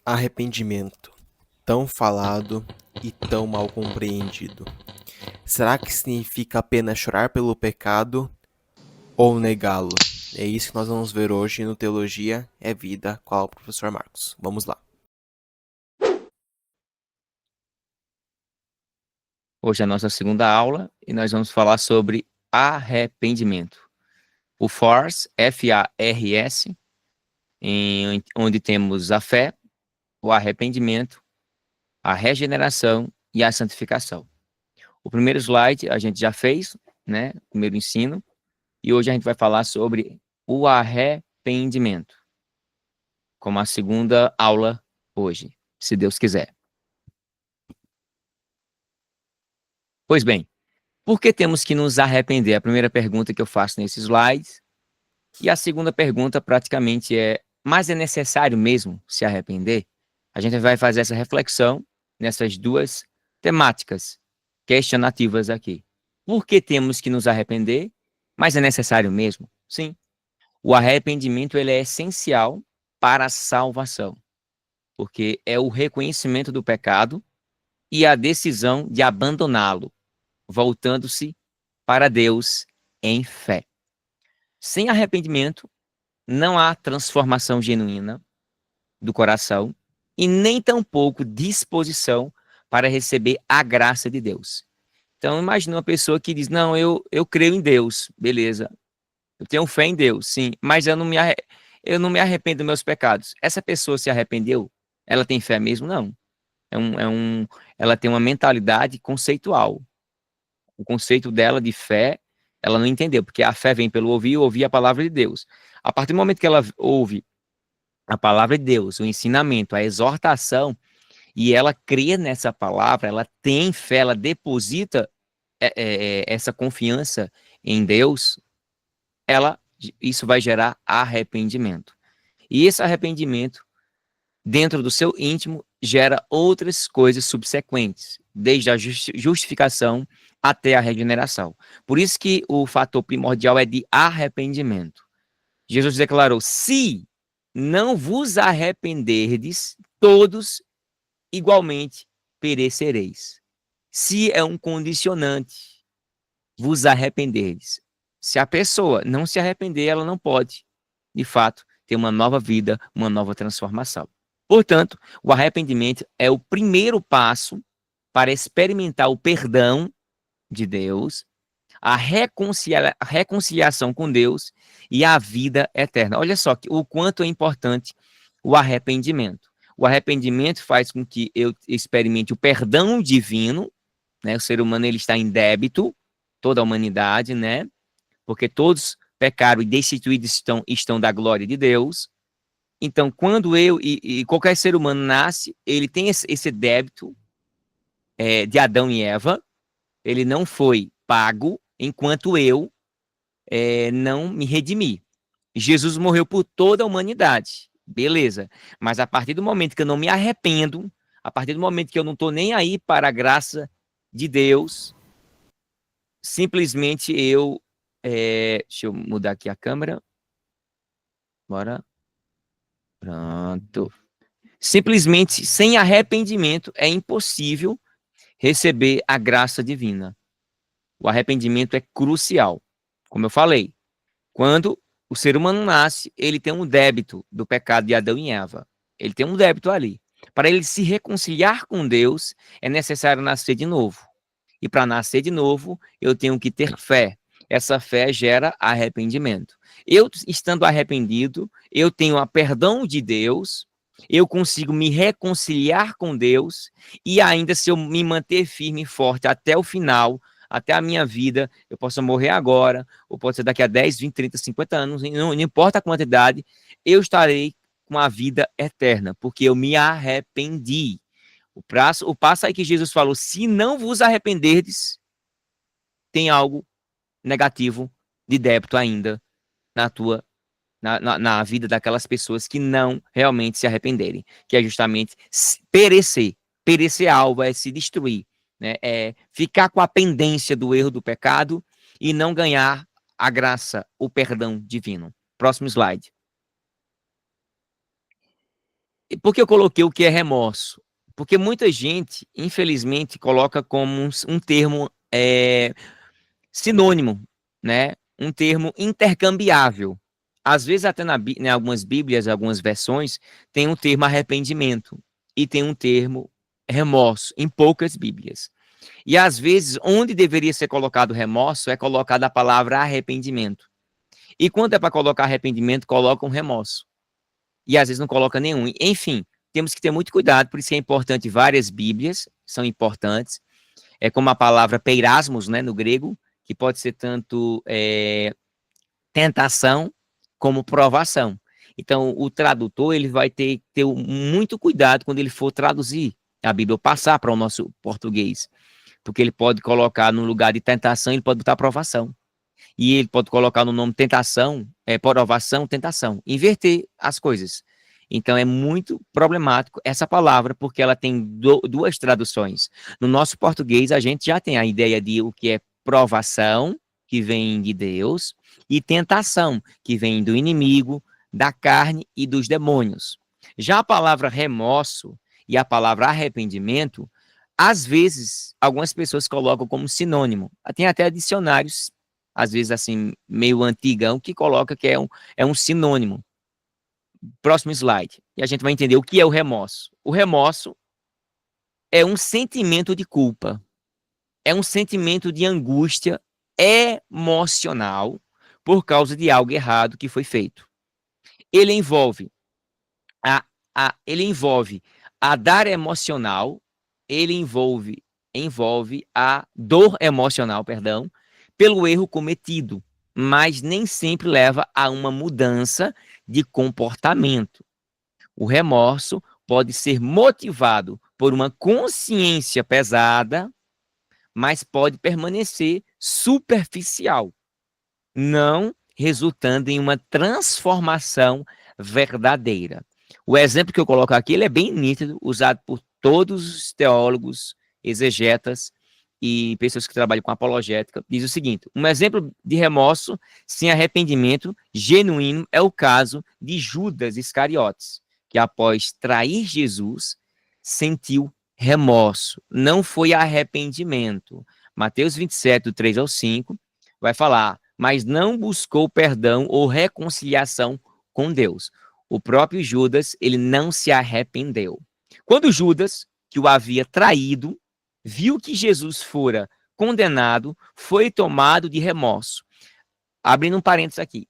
Arrependimento, tão falado e tão mal compreendido. Será que significa apenas chorar pelo pecado ou negá-lo? É isso que nós vamos ver hoje no Teologia é Vida com o professor Marcos. Vamos lá. Hoje é a nossa segunda aula e nós vamos falar sobre arrependimento. O FARS, F-A-R-S, onde temos a fé, o arrependimento, a regeneração e a santificação. O primeiro slide a gente já fez, né? O primeiro ensino. E hoje a gente vai falar sobre o arrependimento, como a segunda aula hoje, se Deus quiser. Pois bem, por que temos que nos arrepender? A primeira pergunta que eu faço nesse slide. E a segunda pergunta praticamente é: mas é necessário mesmo se arrepender? A gente vai fazer essa reflexão nessas duas temáticas questionativas aqui. Por que temos que nos arrepender? Mas é necessário mesmo? Sim. O arrependimento ele é essencial para a salvação, porque é o reconhecimento do pecado e a decisão de abandoná-lo, voltando-se para Deus em fé. Sem arrependimento, não há transformação genuína do coração e nem tampouco disposição para receber a graça de Deus. Então, imagine uma pessoa que diz: não, eu creio em Deus, beleza. Eu tenho fé em Deus, sim, mas eu não me arrependo dos meus pecados. Essa pessoa se arrependeu? Ela tem fé mesmo? Não. Ela tem uma mentalidade conceitual. O conceito dela de fé, ela não entendeu, porque a fé vem pelo ouvir a palavra de Deus. A partir do momento que ela ouve a palavra de Deus, o ensinamento, a exortação, e ela crê nessa palavra, ela tem fé, ela deposita essa confiança em Deus, isso vai gerar arrependimento. E esse arrependimento, dentro do seu íntimo, gera outras coisas subsequentes, desde a justificação até a regeneração. Por isso que o fator primordial é de arrependimento. Jesus declarou: se não vos arrependerdes, todos igualmente perecereis. Se é um condicionante, vos arrependerdes. Se a pessoa não se arrepender, ela não pode, de fato, ter uma nova vida, uma nova transformação. Portanto, o arrependimento é o primeiro passo para experimentar o perdão de Deus, a reconciliação com Deus e a vida eterna. Olha só o quanto é importante o arrependimento. O arrependimento faz com que eu experimente o perdão divino, né? O ser humano ele está em débito, toda a humanidade, né? Porque todos pecaram e destituídos estão da glória de Deus. Então, quando e qualquer ser humano nasce, ele tem esse débito de Adão e Eva, ele não foi pago enquanto eu não me redimi. Jesus morreu por toda a humanidade, beleza. Mas a partir do momento que eu não me arrependo, a partir do momento que eu não estou nem aí para a graça de Deus, simplesmente deixa eu mudar aqui a câmera. Bora. Pronto. Simplesmente, sem arrependimento, é impossível receber a graça divina. O arrependimento é crucial. Como eu falei, quando o ser humano nasce, ele tem um débito do pecado de Adão e Eva. Ele tem um débito ali. Para ele se reconciliar com Deus, é necessário nascer de novo. E para nascer de novo, eu tenho que ter fé. Essa fé gera arrependimento. Eu, estando arrependido, eu tenho a perdão de Deus, eu consigo me reconciliar com Deus, e ainda se eu me manter firme e forte até o final, até a minha vida, eu posso morrer agora, ou pode ser daqui a 10, 20, 30, 50 anos, não importa a quantidade, eu estarei com a vida eterna, porque eu me arrependi. O passo aí que Jesus falou: se não vos arrependerdes, tem algo negativo de débito ainda na tua na vida daquelas pessoas que não realmente se arrependerem, que é justamente perecer. Perecer algo é se destruir, né? É ficar com a pendência do erro do pecado e não ganhar a graça, o perdão divino. Próximo slide. Por que eu coloquei o que é remorso? Porque muita gente, infelizmente, coloca como um termo sinônimo, né? Um termo intercambiável. Às vezes, até em algumas Bíblias, algumas versões, tem um termo arrependimento e tem um termo remorso, em poucas Bíblias. E às vezes, onde deveria ser colocado remorso, é colocada a palavra arrependimento. E quando é para colocar arrependimento, coloca um remorso. E às vezes não coloca nenhum. Enfim, temos que ter muito cuidado, por isso que é importante várias Bíblias, são importantes. É como a palavra peirasmos, né, no grego, que pode ser tanto tentação como provação. Então, o tradutor ele vai ter muito cuidado quando ele for traduzir a Bíblia, ou passar para o nosso português, porque ele pode colocar no lugar de tentação, ele pode botar provação. E ele pode colocar no nome tentação, provação, tentação. Inverter as coisas. Então é muito problemático essa palavra, porque ela tem duas traduções. No nosso português, a gente já tem a ideia de o que é provação, que vem de Deus, e tentação, que vem do inimigo, da carne e dos demônios. Já a palavra remorso e a palavra arrependimento, às vezes, algumas pessoas colocam como sinônimo. Tem até dicionários às vezes assim, meio antigão, que coloca que é um sinônimo. Próximo slide. E a gente vai entender o que é o remorso. O remorso é um sentimento de culpa, é um sentimento de angústia emocional por causa de algo errado que foi feito. Ele envolve ele envolve a dor emocional, ele envolve a dor emocional, perdão, pelo erro cometido, mas nem sempre leva a uma mudança de comportamento. O remorso pode ser motivado por uma consciência pesada, mas pode permanecer superficial, não resultando em uma transformação verdadeira. O exemplo que eu coloco aqui ele é bem nítido, usado por todos os teólogos, exegetas e pessoas que trabalham com apologética. Diz o seguinte: um exemplo de remorso sem arrependimento genuíno é o caso de Judas Iscariotes, que após trair Jesus, sentiu remorso, não foi arrependimento. Mateus 27, do 3 ao 5, vai falar, mas não buscou perdão ou reconciliação com Deus. O próprio Judas, ele não se arrependeu. Quando Judas, que o havia traído, viu que Jesus fora condenado, foi tomado de remorso. Abrindo um parênteses aqui.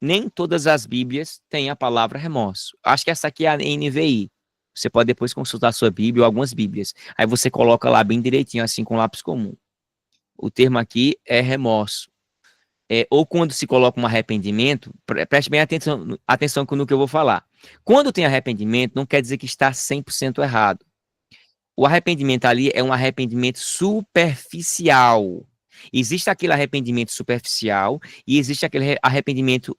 Nem todas as Bíblias têm a palavra remorso. Acho que essa aqui é a NVI. Você pode depois consultar a sua Bíblia ou algumas Bíblias. Aí você coloca lá bem direitinho, assim, com lápis comum. O termo aqui é remorso. Ou quando se coloca um arrependimento, preste bem atenção no que eu vou falar. Quando tem arrependimento, não quer dizer que está 100% errado. O arrependimento ali é um arrependimento superficial. Existe aquele arrependimento superficial e existe aquele arrependimento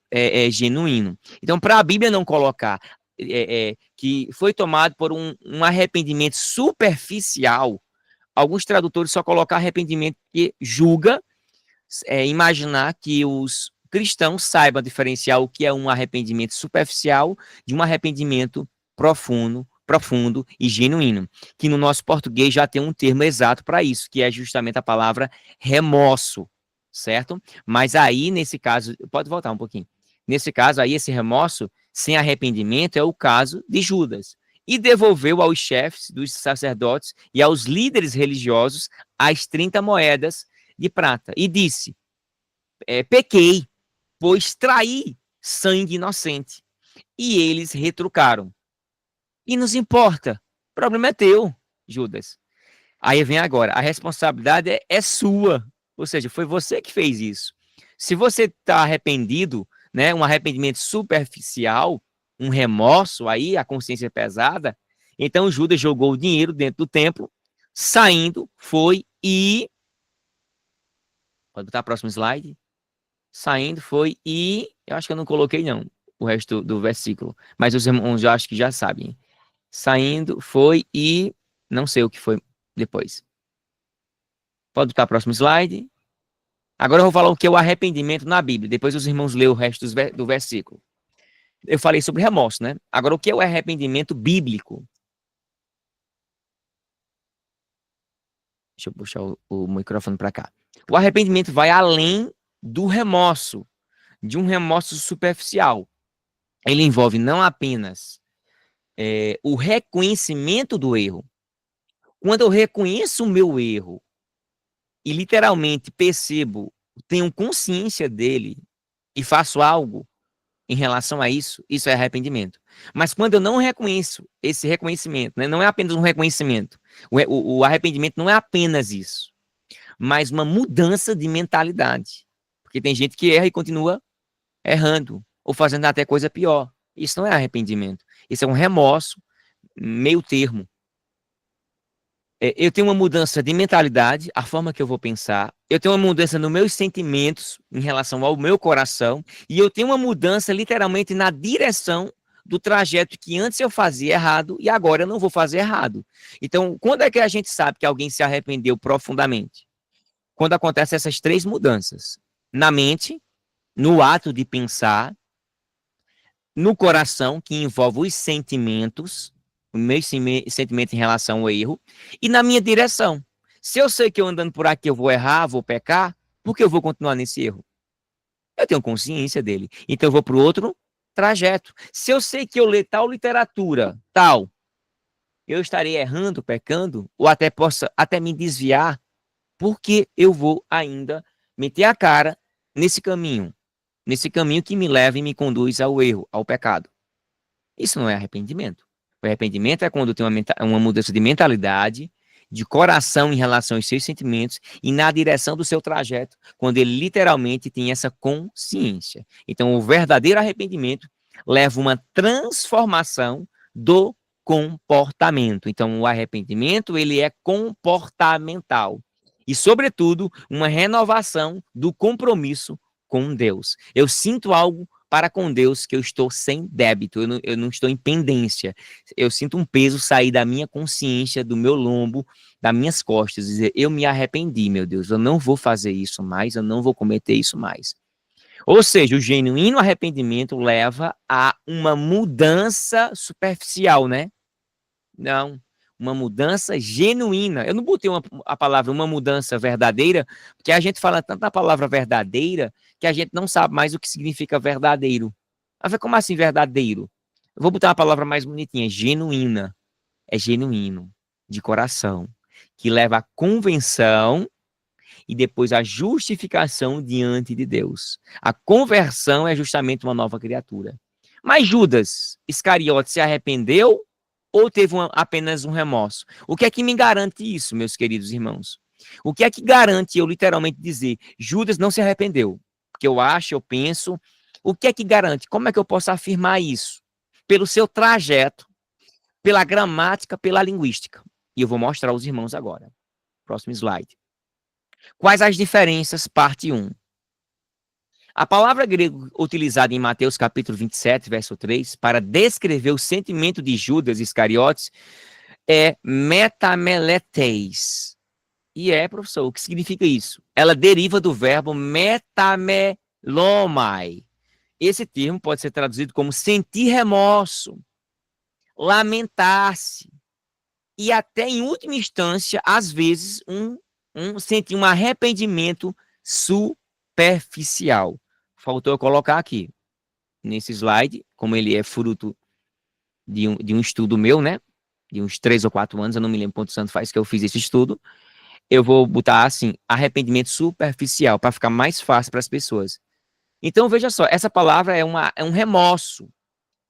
genuíno. Então, para a Bíblia não colocar que foi tomado por um arrependimento superficial, alguns tradutores só colocam arrependimento que julga, imaginar que os cristãos saibam diferenciar o que é um arrependimento superficial de um arrependimento profundo e genuíno, que no nosso português já tem um termo exato para isso, que é justamente a palavra remorso, certo? Mas aí, nesse caso, pode voltar um pouquinho. Nesse caso aí, esse remorso sem arrependimento é o caso de Judas. E devolveu aos chefes dos sacerdotes e aos líderes religiosos as 30 moedas de prata. E disse, pequei, pois traí sangue inocente. E eles retrucaram. E nos importa. O problema é teu, Judas. Aí vem agora, a responsabilidade é sua. Ou seja, foi você que fez isso. Se você está arrependido, né, um arrependimento superficial, um remorso aí, a consciência pesada, então Judas jogou o dinheiro dentro do templo, saindo, foi e... Pode botar o próximo slide. Saindo, foi e... Eu acho que eu não coloquei, não, o resto do versículo. Mas os irmãos eu acho que já sabem. Saindo, foi e... Não sei o que foi depois. Pode botar o próximo slide. Agora eu vou falar o que é o arrependimento na Bíblia. Depois os irmãos lêem o resto do versículo. eu falei sobre remorso, né? Agora, o que é o arrependimento bíblico? Deixa eu puxar o microfone para cá. O arrependimento vai além do remorso, de um remorso superficial. Ele envolve não apenas o reconhecimento do erro. Quando eu reconheço o meu erro e literalmente percebo, tenho consciência dele e faço algo em relação a isso, isso é arrependimento. Mas quando eu não reconheço esse reconhecimento, né, não é apenas um reconhecimento, o arrependimento não é apenas isso, mas uma mudança de mentalidade. Porque tem gente que erra e continua errando, ou fazendo até coisa pior. Isso não é arrependimento, isso é um remorso, meio termo. Eu tenho uma mudança de mentalidade, a forma que eu vou pensar, eu tenho uma mudança nos meus sentimentos em relação ao meu coração, e eu tenho uma mudança literalmente na direção do trajeto que antes eu fazia errado e agora eu não vou fazer errado. Então, quando é que a gente sabe que alguém se arrependeu profundamente? Quando acontecem essas três mudanças: na mente, no ato de pensar, no coração, que envolve os sentimentos, o meu sentimento em relação ao erro, e na minha direção. Se eu sei que eu andando por aqui eu vou errar, vou pecar, por que eu vou continuar nesse erro? Eu tenho consciência dele. Então eu vou para o outro trajeto. Se eu sei que eu ler tal literatura, tal, eu estarei errando, pecando, ou até possa até me desviar, porque eu vou ainda meter a cara nesse caminho que me leva e me conduz ao erro, ao pecado. Isso não é arrependimento. O arrependimento é quando tem uma mudança de mentalidade, de coração em relação aos seus sentimentos e na direção do seu trajeto, quando ele literalmente tem essa consciência. Então, o verdadeiro arrependimento leva uma transformação do comportamento. Então, o arrependimento, ele é comportamental. E, sobretudo, uma renovação do compromisso com Deus. Eu sinto algo para com Deus que eu estou sem débito, eu não estou em pendência. Eu sinto um peso sair da minha consciência, do meu lombo, das minhas costas, dizer, eu me arrependi, meu Deus, eu não vou fazer isso mais, eu não vou cometer isso mais. Ou seja, o genuíno arrependimento leva a uma mudança superficial, né? Não, uma mudança genuína. Eu não botei a palavra uma mudança verdadeira, porque a gente fala tanto a palavra verdadeira que a gente não sabe mais o que significa verdadeiro. Mas como assim verdadeiro? Eu vou botar uma palavra mais bonitinha, genuína. É genuíno, de coração, que leva à convenção e depois à justificação diante de Deus. A conversão é justamente uma nova criatura. Mas Judas Iscariote se arrependeu ou teve apenas um remorso? O que é que me garante isso, meus queridos irmãos? O que é que garante eu literalmente dizer Judas não se arrependeu? Porque eu acho, eu penso. O que é que garante? Como é que eu posso afirmar isso? Pelo seu trajeto, pela gramática, pela linguística. E eu vou mostrar aos irmãos agora. Próximo slide. Quais as diferenças? Parte 1. A palavra grega utilizada em Mateus capítulo 27, verso 3, para descrever o sentimento de Judas Iscariotes é metameletes. E professor, o que significa isso? Ela deriva do verbo metamelomai. Esse termo pode ser traduzido como sentir remorso, lamentar-se e até, em última instância, às vezes, sentir um arrependimento superficial. Faltou eu colocar aqui, nesse slide, como ele é fruto de um estudo meu, né? De uns 3 ou 4 anos, eu não me lembro quantos anos faz que eu fiz esse estudo. Eu vou botar assim, arrependimento superficial, para ficar mais fácil para as pessoas. Então, veja só, essa palavra é um remorso.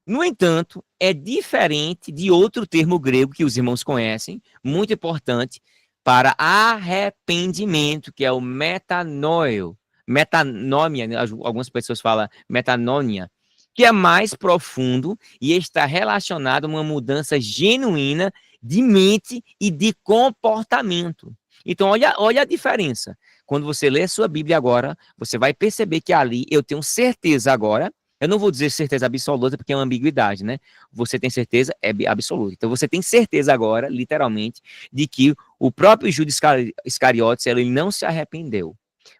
No entanto, é diferente de outro termo grego que os irmãos conhecem, muito importante, para arrependimento, que é o metanoio. Metanômia, né? Algumas pessoas falam metanônia, que é mais profundo e está relacionado a uma mudança genuína de mente e de comportamento. Então, olha a diferença. Quando você lê a sua Bíblia agora, você vai perceber que ali eu tenho certeza agora. Eu não vou dizer certeza absoluta, porque é uma ambiguidade, né? Você tem certeza, é absoluta. Então, você tem certeza agora, literalmente, de que o próprio Judas Iscariotes, ele não se arrependeu.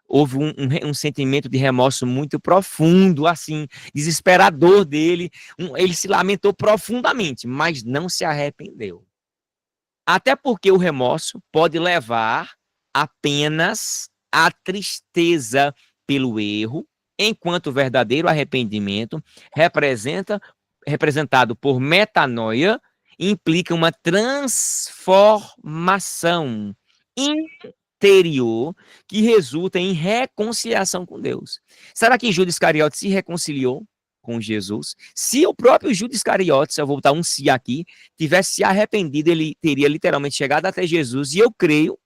houve um sentimento de remorso muito profundo, assim, desesperador dele. Ele se lamentou profundamente, mas não se arrependeu. Até porque o remorso pode levar apenas à tristeza pelo erro, enquanto o verdadeiro arrependimento representado por metanoia, implica uma transformação interior que resulta em reconciliação com Deus. Será que Judas Iscariotes se reconciliou com Jesus? Se o próprio Judas Iscariotes, eu vou botar um se aqui, tivesse se arrependido, ele teria literalmente chegado até Jesus, e eu creio,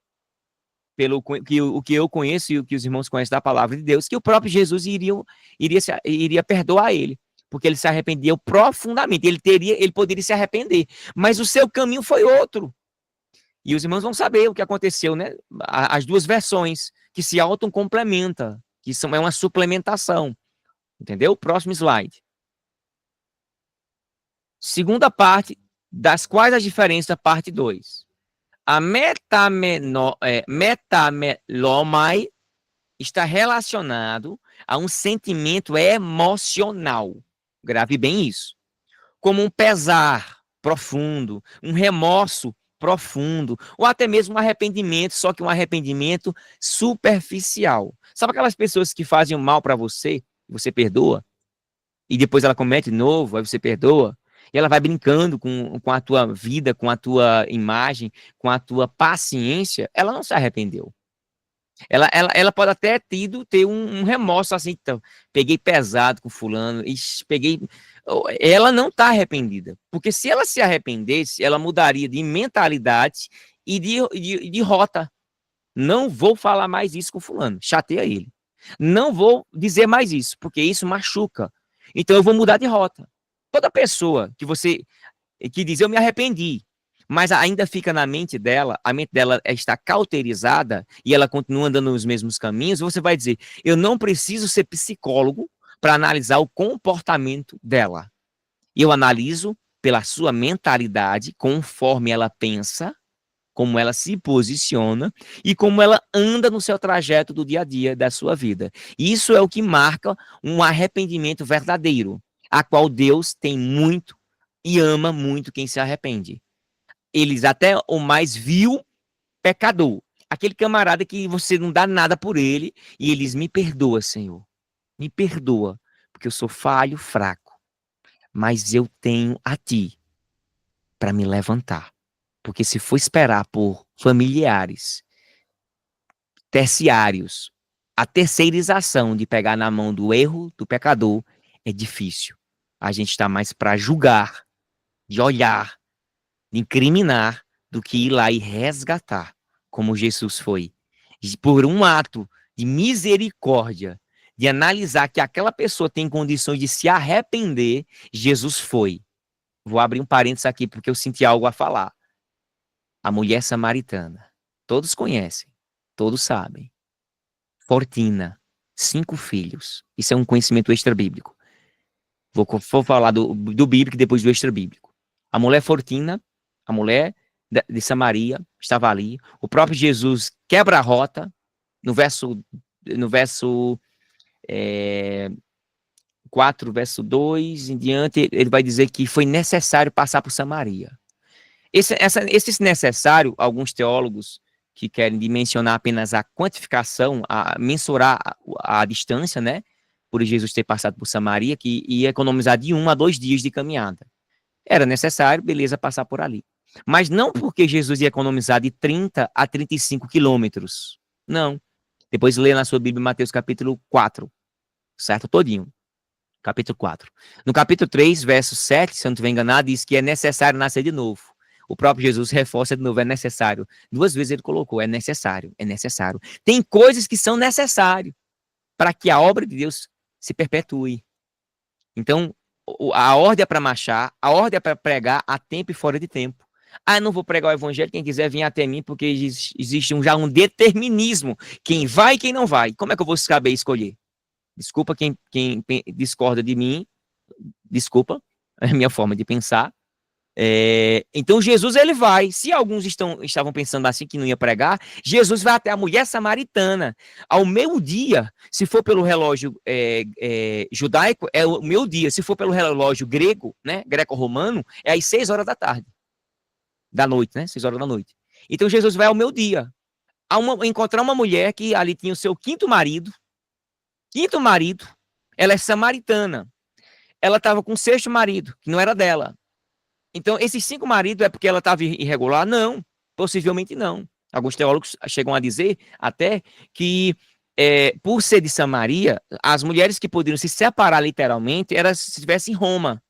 pelo que eu conheço e o que os irmãos conhecem da palavra de Deus, que o próprio Jesus iria perdoar ele, porque ele se arrependeu profundamente. Ele poderia se arrepender, mas o seu caminho foi outro. E os irmãos vão saber o que aconteceu, né? As duas versões que se autocomplementam, que é uma suplementação. Entendeu? Próximo slide. Segunda parte, das quais as diferenças da parte 2. A metamelomai está relacionado a um sentimento emocional. Grave bem isso. Como um pesar profundo, um remorso profundo, ou até mesmo um arrependimento, só que um arrependimento superficial. Sabe aquelas pessoas que fazem mal para você, você perdoa, e depois ela comete de novo, aí você perdoa, e ela vai brincando com a tua vida, com a tua imagem, com a tua paciência, ela não se arrependeu. Ela pode até ter um remorso assim, então, peguei pesado com fulano, peguei. Ela não está arrependida. Porque se ela se arrependesse, ela mudaria de mentalidade e de rota. Não vou falar mais isso com fulano, chateia ele. Não vou dizer mais isso, porque isso machuca. Então eu vou mudar de rota. Toda pessoa que diz eu me arrependi, mas ainda fica na mente dela, a mente dela está cauterizada e ela continua andando nos mesmos caminhos, você vai dizer, eu não preciso ser psicólogo para analisar o comportamento dela. Eu analiso pela sua mentalidade, conforme ela pensa, como ela se posiciona e como ela anda no seu trajeto do dia a dia da sua vida. Isso é o que marca um arrependimento verdadeiro, a qual Deus tem muito e ama muito quem se arrepende. Eles até o mais vil pecador, aquele camarada que você não dá nada por ele e eles me perdoa, Senhor, me perdoa, porque eu sou falho, fraco, mas eu tenho a Ti para me levantar, porque se for esperar por familiares, terciários, a terceirização de pegar na mão do erro do pecador é difícil. A gente está mais para julgar, de olhar, de incriminar, do que ir lá e resgatar, como Jesus foi. Por um ato de misericórdia, de analisar que aquela pessoa tem condições de se arrepender, Jesus foi. Vou abrir um parênteses aqui, porque eu senti algo a falar. A mulher samaritana. Todos conhecem, todos sabem. Fortina, 5 filhos. Isso é um conhecimento extra-bíblico. Vou falar do bíblico e depois do extra-bíblico. A mulher Fortina, a mulher de Samaria, estava ali. O próprio Jesus quebra a rota. No verso 4, verso 2 em diante, ele vai dizer que foi necessário passar por Samaria. Esse necessário, alguns teólogos que querem dimensionar apenas a quantificação, a mensurar a distância, né? Por Jesus ter passado por Samaria, que ia economizar de 1 a 2 dias de caminhada. Era necessário, beleza, passar por ali. Mas não porque Jesus ia economizar de 30 a 35 quilômetros. Não. Depois lê na sua Bíblia Mateus capítulo 4, certo? Todinho. Capítulo 4. No capítulo 3, verso 7, se eu não estiver enganado, diz que é necessário nascer de novo. O próprio Jesus reforça de novo, é necessário. 2 vezes ele colocou, é necessário, é necessário. Tem coisas que são necessárias para que a obra de Deus se perpetue. Então, a ordem é para marchar, a ordem é para pregar a tempo e fora de tempo. Ah, eu não vou pregar o evangelho, quem quiser vir até mim, porque existe já um determinismo. Quem vai e quem não vai. Como é que eu vou saber escolher? Desculpa quem discorda de mim, desculpa, é a minha forma de pensar, Então Jesus ele vai. Se alguns estavam pensando assim que não ia pregar, Jesus vai até a mulher samaritana ao meio-dia. Se for pelo relógio judaico, é o meio-dia. Se for pelo relógio grego, né, greco-romano, é às 6 horas da tarde, da noite, né, 6 horas da noite. Então Jesus vai ao meio-dia encontrar uma mulher que ali tinha o seu quinto marido. Ela é samaritana. Ela estava com o sexto marido, que não era dela. Então, esses 5 maridos é porque ela estava irregular? Não, possivelmente não. Alguns teólogos chegam a dizer até que, por ser de Samaria, as mulheres que poderiam se separar literalmente eram se estivessem em Roma.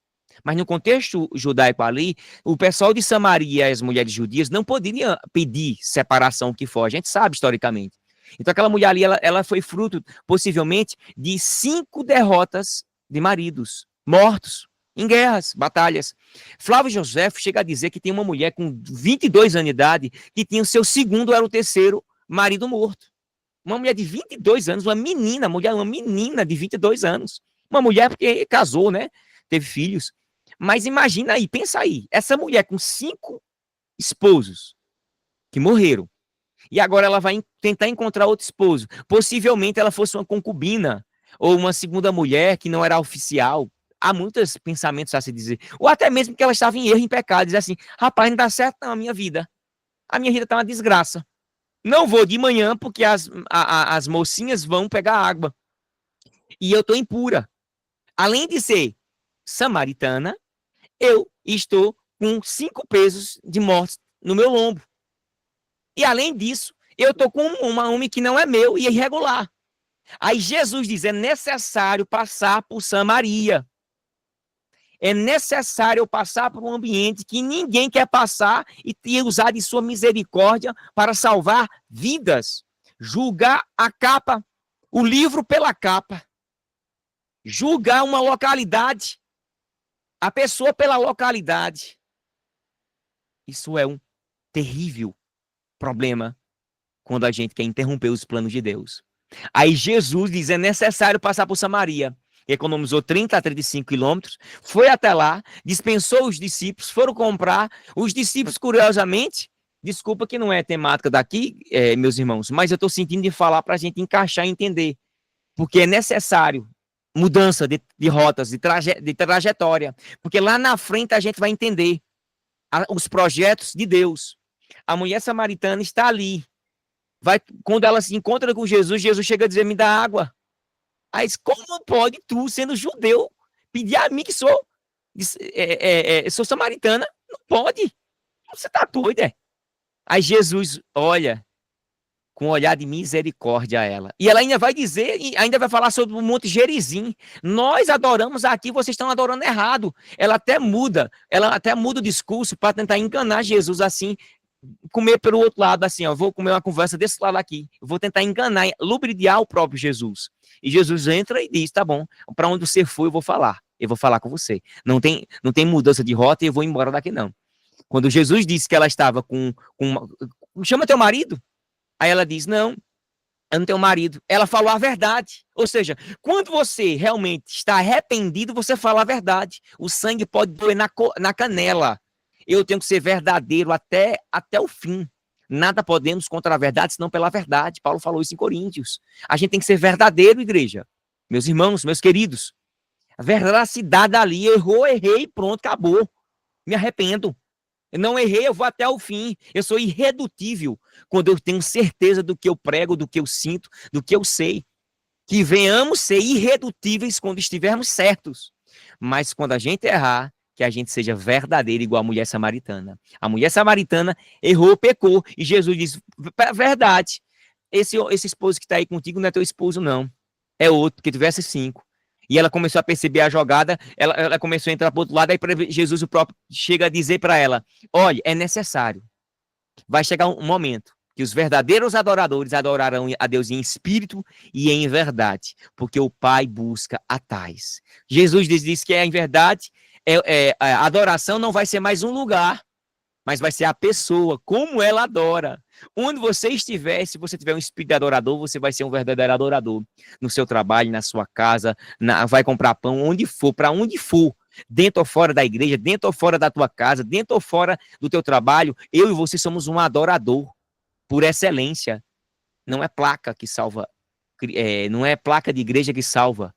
Mas no contexto judaico ali, o pessoal de Samaria e as mulheres judias não poderiam pedir separação, o que for. A gente sabe historicamente. Então, aquela mulher ali, ela foi fruto, possivelmente, de 5 derrotas de maridos mortos em guerras, batalhas. Flávio José chega a dizer que tem uma mulher com 22 anos de idade que tinha o seu segundo, era o terceiro marido morto. Uma mulher de 22 anos, uma menina de 22 anos. Uma mulher porque casou, né? Teve filhos. Mas imagina aí, pensa aí, essa mulher com 5 esposos que morreram. E agora ela vai tentar encontrar outro esposo. Possivelmente ela fosse uma concubina ou uma segunda mulher que não era oficial. Há muitos pensamentos a se dizer. Ou até mesmo que ela estava em erro, em pecado. Diz assim, rapaz, não dá certo não a minha vida. A minha vida está uma desgraça. Não vou de manhã porque as mocinhas vão pegar água. E eu estou impura. Além de ser samaritana, eu estou com 5 pesos de morte no meu lombo. E além disso, eu estou com um homem que não é meu e é irregular. Aí Jesus diz, é necessário passar por Samaria. É necessário eu passar por um ambiente que ninguém quer passar e usar de sua misericórdia para salvar vidas. Julgar a capa, o livro pela capa. Julgar uma localidade, a pessoa pela localidade. Isso é um terrível problema quando a gente quer interromper os planos de Deus. Aí Jesus diz, é necessário passar por Samaria. Economizou 30 a 35 quilômetros, foi até lá, dispensou os discípulos, foram comprar. Os discípulos, curiosamente, desculpa que não é temática daqui, meus irmãos, mas eu estou sentindo de falar para a gente encaixar e entender. Porque é necessário mudança de rotas, de trajetória. Porque lá na frente a gente vai entender os projetos de Deus. A mulher samaritana está ali. Quando ela se encontra com Jesus, Jesus chega a dizer, me dá água. Aí, como pode tu, sendo judeu, pedir a mim que sou samaritana? Não pode. Você tá doido, é? Aí Jesus olha com um olhar de misericórdia a ela. E ela ainda vai dizer, e ainda vai falar sobre o Monte Gerizim. Nós adoramos aqui, vocês estão adorando errado. Ela até muda o discurso para tentar enganar Jesus assim, comer pelo outro lado, assim, ó, vou comer uma conversa desse lado aqui, vou tentar enganar, lubridiar o próprio Jesus. E Jesus entra e diz, tá bom, para onde você for eu vou falar com você. Não tem mudança de rota e eu vou embora daqui não. Quando Jesus disse que ela estava chama teu marido? Aí ela diz, não, eu não tenho marido. Ela falou a verdade. Ou seja, quando você realmente está arrependido, você fala a verdade. O sangue pode doer na canela. Eu tenho que ser verdadeiro até o fim. Nada podemos contra a verdade, senão pela verdade. Paulo falou isso em Coríntios. A gente tem que ser verdadeiro, igreja. Meus irmãos, meus queridos. A veracidade ali, errei, pronto, acabou. Me arrependo. Eu não errei, eu vou até o fim. Eu sou irredutível quando eu tenho certeza do que eu prego, do que eu sinto, do que eu sei. Que venhamos ser irredutíveis quando estivermos certos. Mas quando a gente errar, que a gente seja verdadeiro igual a mulher samaritana. A mulher samaritana errou, pecou, e Jesus diz, verdade, esse esposo que está aí contigo não é teu esposo não, é outro, que tivesse 5. E ela começou a perceber a jogada, ela começou a entrar para o outro lado, aí Jesus o próprio chega a dizer para ela, olha, é necessário, vai chegar um momento que os verdadeiros adoradores adorarão a Deus em espírito e em verdade, porque o Pai busca a tais. Jesus diz que é em verdade, a adoração não vai ser mais um lugar, mas vai ser a pessoa, como ela adora. Onde você estiver, se você tiver um espírito de adorador, você vai ser um verdadeiro adorador. No seu trabalho, na sua casa, vai comprar pão, onde for, para onde for. dentro ou fora da igreja, dentro ou fora da tua casa, dentro ou fora do teu trabalho, eu e você somos um adorador por excelência. Não é placa que salva, não é placa de igreja que salva,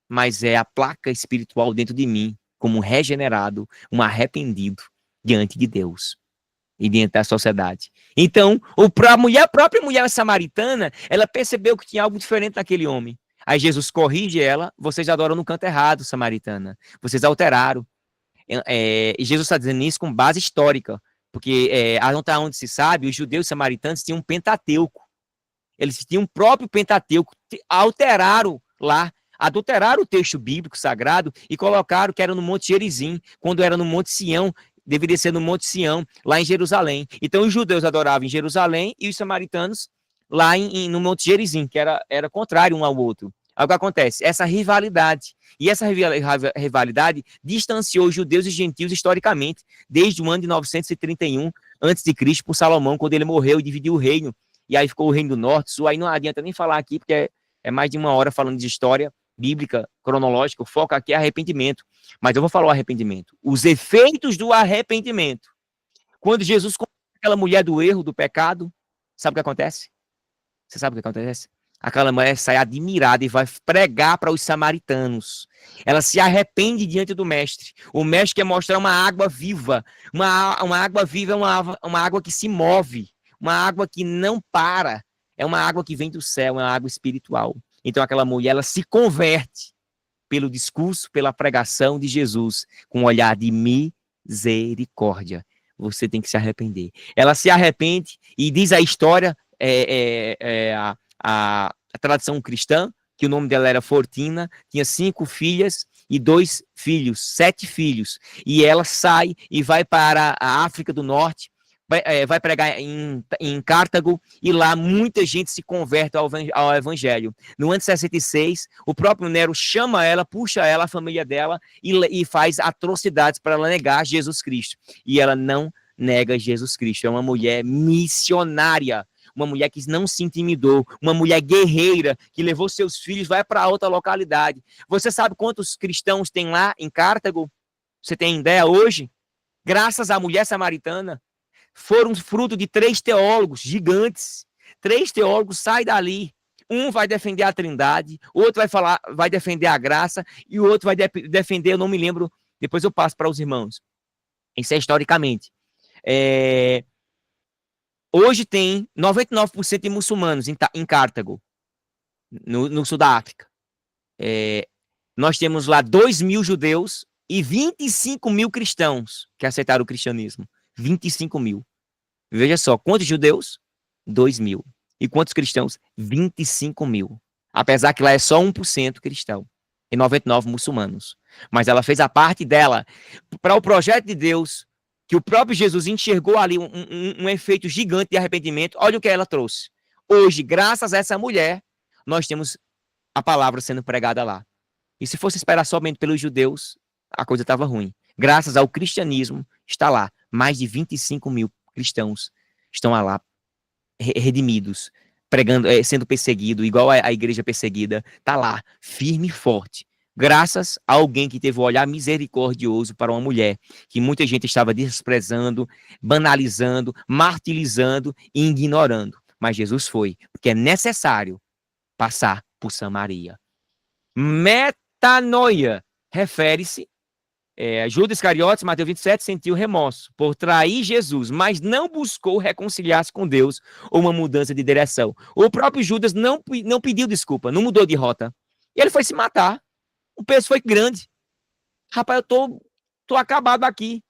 mas é a placa espiritual dentro de mim, como um regenerado, um arrependido diante de Deus e diante da sociedade. Então, a própria mulher samaritana, ela percebeu que tinha algo diferente naquele homem. Aí Jesus corrige ela: vocês adoram no canto errado, samaritana. Vocês alteraram. E Jesus está dizendo isso com base histórica, porque até onde se sabe, os judeus samaritanos tinham um Pentateuco. Eles tinham um próprio Pentateuco, alteraram lá, adulteraram o texto bíblico sagrado e colocaram que era no Monte Gerizim, quando era no Monte Sião, deveria ser no Monte Sião, lá em Jerusalém. Então os judeus adoravam em Jerusalém e os samaritanos lá no Monte Gerizim, que era contrário um ao outro. Aí o que acontece? Essa rivalidade. E essa rivalidade distanciou os judeus e gentios historicamente, desde o ano de 931 a.C., por Salomão, quando ele morreu e dividiu o reino. E aí ficou o reino do norte, sul. Aí não adianta nem falar aqui, porque é mais de uma hora falando de história bíblica, cronológica. O foco aqui é arrependimento. Mas eu vou falar o arrependimento. Os efeitos do arrependimento. Quando Jesus convence aquela mulher do erro, do pecado, sabe o que acontece? Você sabe o que acontece? Aquela mulher sai admirada e vai pregar para os samaritanos. Ela se arrepende diante do mestre. O mestre quer mostrar uma água viva. Uma água viva é uma água que se move. Uma água que não para. É uma água que vem do céu, é uma água espiritual. Então aquela mulher, ela se converte pelo discurso, pela pregação de Jesus, com um olhar de misericórdia. Você tem que se arrepender. Ela se arrepende e diz a história, a tradição cristã, que o nome dela era Fortina, tinha 5 filhas e 2 filhos, 7 filhos. E ela sai e vai para a África do Norte, vai pregar em Cartago, e lá muita gente se converte ao evangelho. No ano de 66, o próprio Nero chama ela, puxa ela, a família dela, e faz atrocidades para ela negar Jesus Cristo. E ela não nega Jesus Cristo. É uma mulher missionária, uma mulher que não se intimidou, uma mulher guerreira, que levou seus filhos, vai para outra localidade. Você sabe quantos cristãos tem lá em Cartago? Você tem ideia hoje? Graças à mulher samaritana, foram fruto de 3 teólogos gigantes. 3 teólogos saem dali. Um vai defender a Trindade, outro vai defender a graça, e o outro vai defender, eu não me lembro, depois eu passo para os irmãos. Isso é historicamente. Hoje tem 99% de muçulmanos em Cartago, no sul da África. Nós temos lá 2.000 judeus e 25 mil cristãos que aceitaram o cristianismo. 25 mil. Veja só, quantos judeus? 2.000. E quantos cristãos? 25 mil. Apesar que lá é só 1% cristão e 99 muçulmanos. Mas ela fez a parte dela para o projeto de Deus, que o próprio Jesus enxergou ali um efeito gigante de arrependimento. Olha o que ela trouxe. Hoje, graças a essa mulher, nós temos a palavra sendo pregada lá. E se fosse esperar somente pelos judeus, a coisa estava ruim. Graças ao cristianismo, está lá. Mais de 25 mil cristãos estão lá, redimidos, pregando, sendo perseguido, igual a igreja perseguida, está lá, firme e forte. Graças a alguém que teve um olhar misericordioso para uma mulher que muita gente estava desprezando, banalizando, martirizando e ignorando. Mas Jesus foi, porque é necessário passar por Samaria. Metanoia refere-se Judas Iscariotes, Mateus 27, sentiu remorso por trair Jesus, mas não buscou reconciliar-se com Deus ou uma mudança de direção. O próprio Judas não pediu desculpa, não mudou de rota. E ele foi se matar. O peso foi grande. Rapaz, eu tô acabado aqui.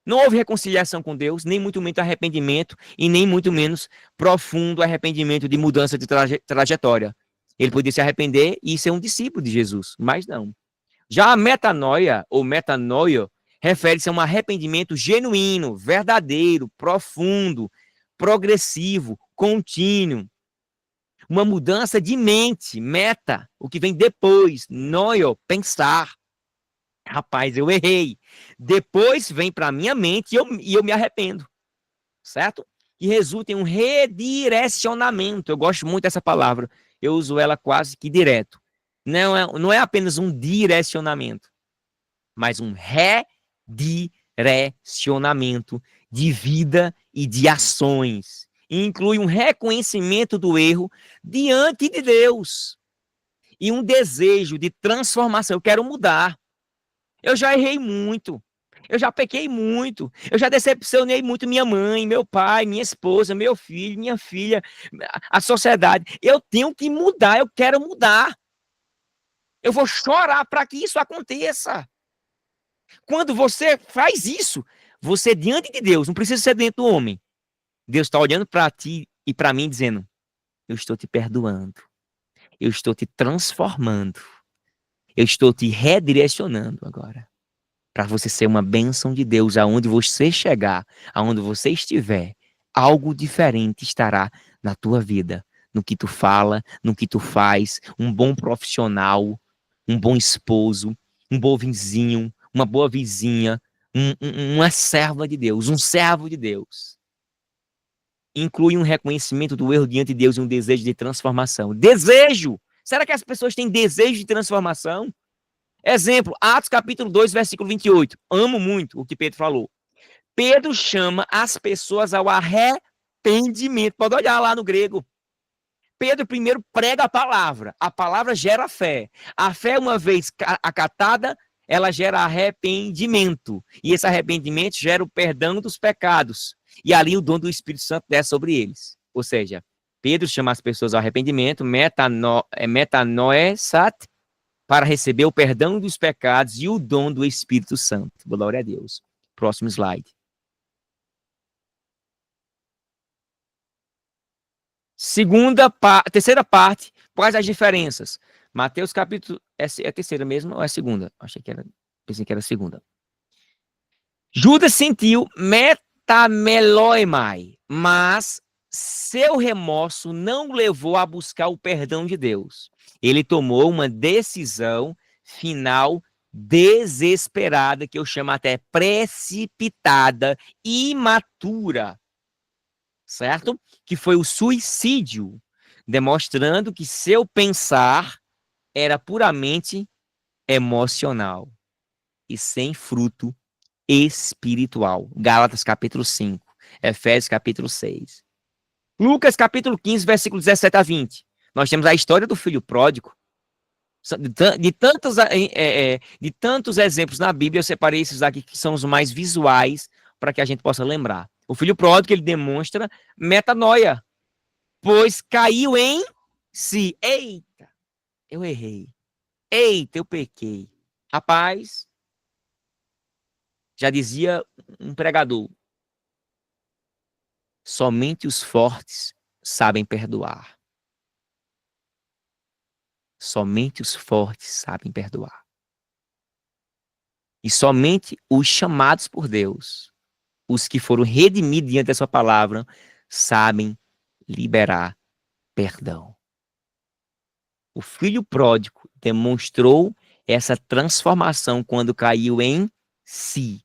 Não houve reconciliação com Deus, nem muito menos arrependimento, e nem muito menos profundo arrependimento de mudança de trajetória. Ele podia se arrepender e ser um discípulo de Jesus, mas não. Já a metanoia, ou metanoia, refere-se a um arrependimento genuíno, verdadeiro, profundo, progressivo, contínuo. Uma mudança de mente, meta, o que vem depois, noio, pensar. Rapaz, eu errei. Depois vem para a minha mente e eu me arrependo, certo? E resulta em um redirecionamento. Eu gosto muito dessa palavra. Eu uso ela quase que direto. Não é apenas um direcionamento. mas um redirecionamento de vida e de ações. Inclui um reconhecimento do erro diante de Deus e um desejo de transformação. Eu quero mudar. Eu já errei muito. Eu já pequei muito. Eu já decepcionei muito minha mãe, meu pai, minha esposa, meu filho, minha filha, a sociedade. Eu tenho que mudar. Eu quero mudar. Eu vou chorar para que isso aconteça. Quando você faz isso, você diante de Deus, não precisa ser dentro do homem. Deus está olhando para ti e para mim dizendo: eu estou te perdoando. Eu estou te transformando. Eu estou te redirecionando agora. Para você ser uma bênção de Deus, aonde você chegar, aonde você estiver, algo diferente estará na tua vida, no que tu fala, no que tu faz, um bom profissional, um bom esposo, um bom vizinho, uma boa vizinha, uma serva de Deus, um servo de Deus. Inclui um reconhecimento do erro diante de Deus e um desejo de transformação. Desejo! Será que as pessoas têm desejo de transformação? Exemplo, Atos capítulo 2, versículo 28. Amo muito o que Pedro falou. Pedro chama as pessoas ao arrependimento. Pode olhar lá no grego. Pedro primeiro prega a palavra gera fé. A fé, uma vez acatada, ela gera arrependimento. E esse arrependimento gera o perdão dos pecados. E ali o dom do Espírito Santo desce sobre eles. Ou seja, Pedro chama as pessoas ao arrependimento, metanoesat, para receber o perdão dos pecados e o dom do Espírito Santo. Glória a Deus. Próximo slide. Terceira parte, quais as diferenças? Mateus capítulo... É a terceira mesmo ou é a segunda? Pensei que era a segunda. Judas sentiu metameloimai, mas seu remorso não levou a buscar o perdão de Deus. Ele tomou uma decisão final desesperada, que eu chamo até precipitada, imatura, certo? Que foi o suicídio, demonstrando que seu pensar era puramente emocional e sem fruto espiritual. Gálatas capítulo 5, Efésios capítulo 6. Lucas capítulo 15, versículo 17 a 20. Nós temos a história do filho pródigo. De tantos exemplos na Bíblia, eu separei esses aqui que são os mais visuais para que a gente possa lembrar. O filho pródigo, ele demonstra metanoia, pois caiu em si. Eita, eu errei. Eita, eu pequei. Rapaz, já dizia um pregador, somente os fortes sabem perdoar. Somente os fortes sabem perdoar. E somente os chamados por Deus, os que foram redimidos diante da sua palavra, sabem liberar perdão. O filho pródigo demonstrou essa transformação quando caiu em si.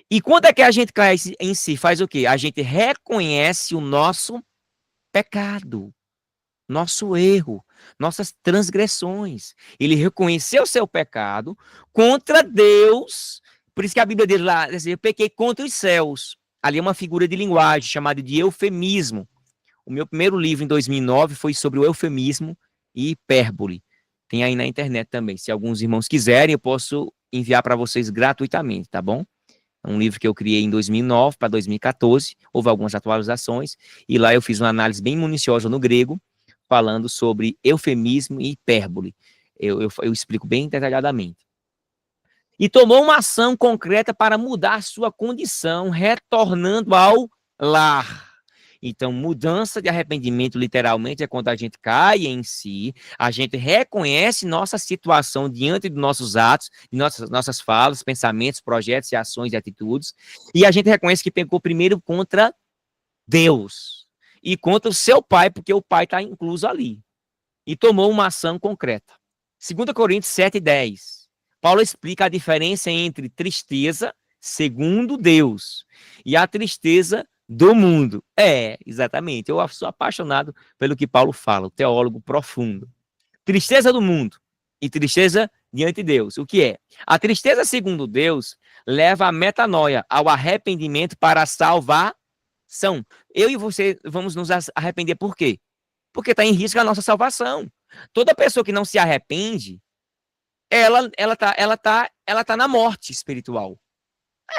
E quando é que a gente cai em si? Faz o quê? A gente reconhece o nosso pecado, nosso erro, nossas transgressões. Ele reconheceu o seu pecado contra Deus. Por isso que a Bíblia diz lá, eu pequei contra os céus. Ali é uma figura de linguagem chamada de eufemismo. O meu primeiro livro, em 2009, foi sobre o eufemismo e hipérbole. Tem aí na internet também. Se alguns irmãos quiserem, eu posso enviar para vocês gratuitamente, tá bom? É um livro que eu criei em 2009 para 2014. Houve algumas atualizações. E lá eu fiz uma análise bem minuciosa no grego, falando sobre eufemismo e hipérbole. Eu explico bem detalhadamente. E tomou uma ação concreta para mudar sua condição, retornando ao lar. Então, mudança de arrependimento, literalmente, é quando a gente cai em si, a gente reconhece nossa situação diante dos nossos atos, de nossas falas, pensamentos, projetos e ações e atitudes, e a gente reconhece que pecou primeiro contra Deus e contra o seu pai, porque o pai está incluso ali, e tomou uma ação concreta. 2 Coríntios 7:10. Paulo explica a diferença entre tristeza, segundo Deus, e a tristeza do mundo. Exatamente. Eu sou apaixonado pelo que Paulo fala, o teólogo profundo. Tristeza do mundo e tristeza diante de Deus. O que é? A tristeza, segundo Deus, leva à metanoia, ao arrependimento para a salvação. Eu e você vamos nos arrepender por quê? Porque está em risco a nossa salvação. Toda pessoa que não se arrepende, ela tá na morte espiritual.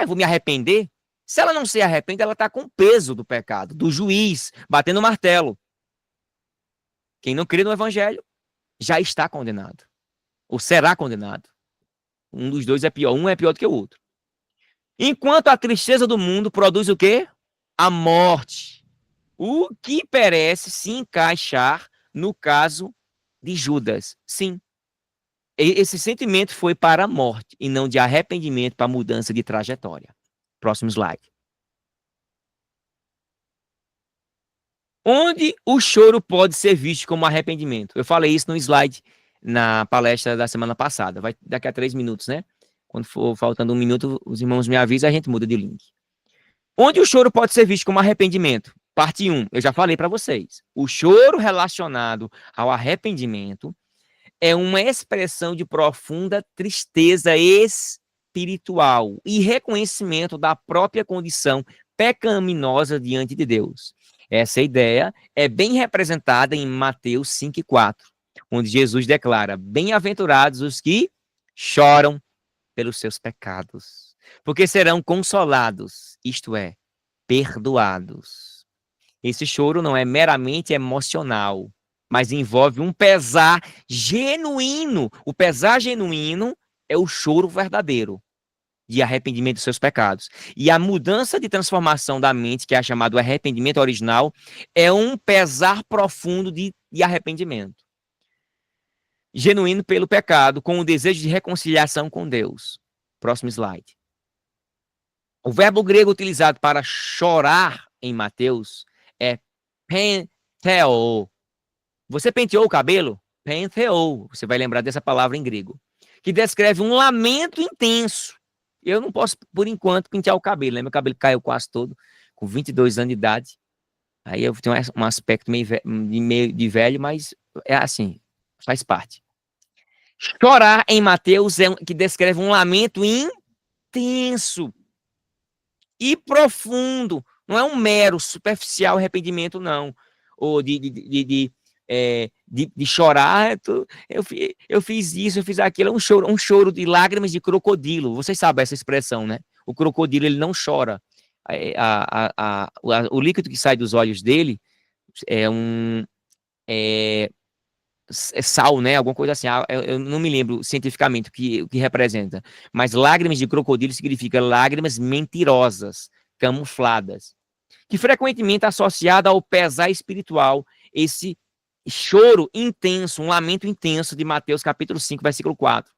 Eu vou me arrepender? Se ela não se arrepende, ela está com o peso do pecado, do juiz, batendo o martelo. Quem não crê no evangelho já está condenado, ou será condenado. Um dos dois é pior, um é pior do que o outro. Enquanto a tristeza do mundo produz o quê? A morte. O que parece se encaixar no caso de Judas. Sim. Esse sentimento foi para a morte e não de arrependimento para mudança de trajetória. Próximo slide. Onde o choro pode ser visto como arrependimento? Eu falei isso no slide na palestra da semana passada. Vai daqui a 3 minutos, né? Quando for faltando 1 minuto, os irmãos me avisam, a gente muda de link. Onde o choro pode ser visto como arrependimento? Parte 1, eu já falei para vocês. O choro relacionado ao arrependimento é uma expressão de profunda tristeza espiritual e reconhecimento da própria condição pecaminosa diante de Deus. Essa ideia é bem representada em Mateus 5:4, onde Jesus declara: bem-aventurados os que choram pelos seus pecados, porque serão consolados, isto é, perdoados. Esse choro não é meramente emocional, mas envolve um pesar genuíno. O pesar genuíno é o choro verdadeiro de arrependimento dos seus pecados. E a mudança de transformação da mente, que é chamado arrependimento original, é um pesar profundo de arrependimento. Genuíno pelo pecado, com o desejo de reconciliação com Deus. Próximo slide. O verbo grego utilizado para chorar em Mateus é pentheo. Você penteou o cabelo? Pentheo. Você vai lembrar dessa palavra em grego. Que descreve um lamento intenso. Eu não posso, por enquanto, pentear o cabelo, né? Meu cabelo caiu quase todo, com 22 anos de idade. Aí eu tenho um aspecto meio de velho, mas é assim, faz parte. Chorar em Mateus é que descreve um lamento intenso e profundo. Não é um mero, superficial arrependimento, não. Ou de chorar, eu fiz isso, eu fiz aquilo. É um choro de lágrimas de crocodilo. Vocês sabem essa expressão, né? O crocodilo, ele não chora. O líquido que sai dos olhos dele é sal, né? Alguma coisa assim. Eu não me lembro cientificamente o que representa. Mas lágrimas de crocodilo significa lágrimas mentirosas, camufladas, que frequentemente é associada ao pesar espiritual, esse choro intenso, um lamento intenso de Mateus capítulo 5, versículo 4.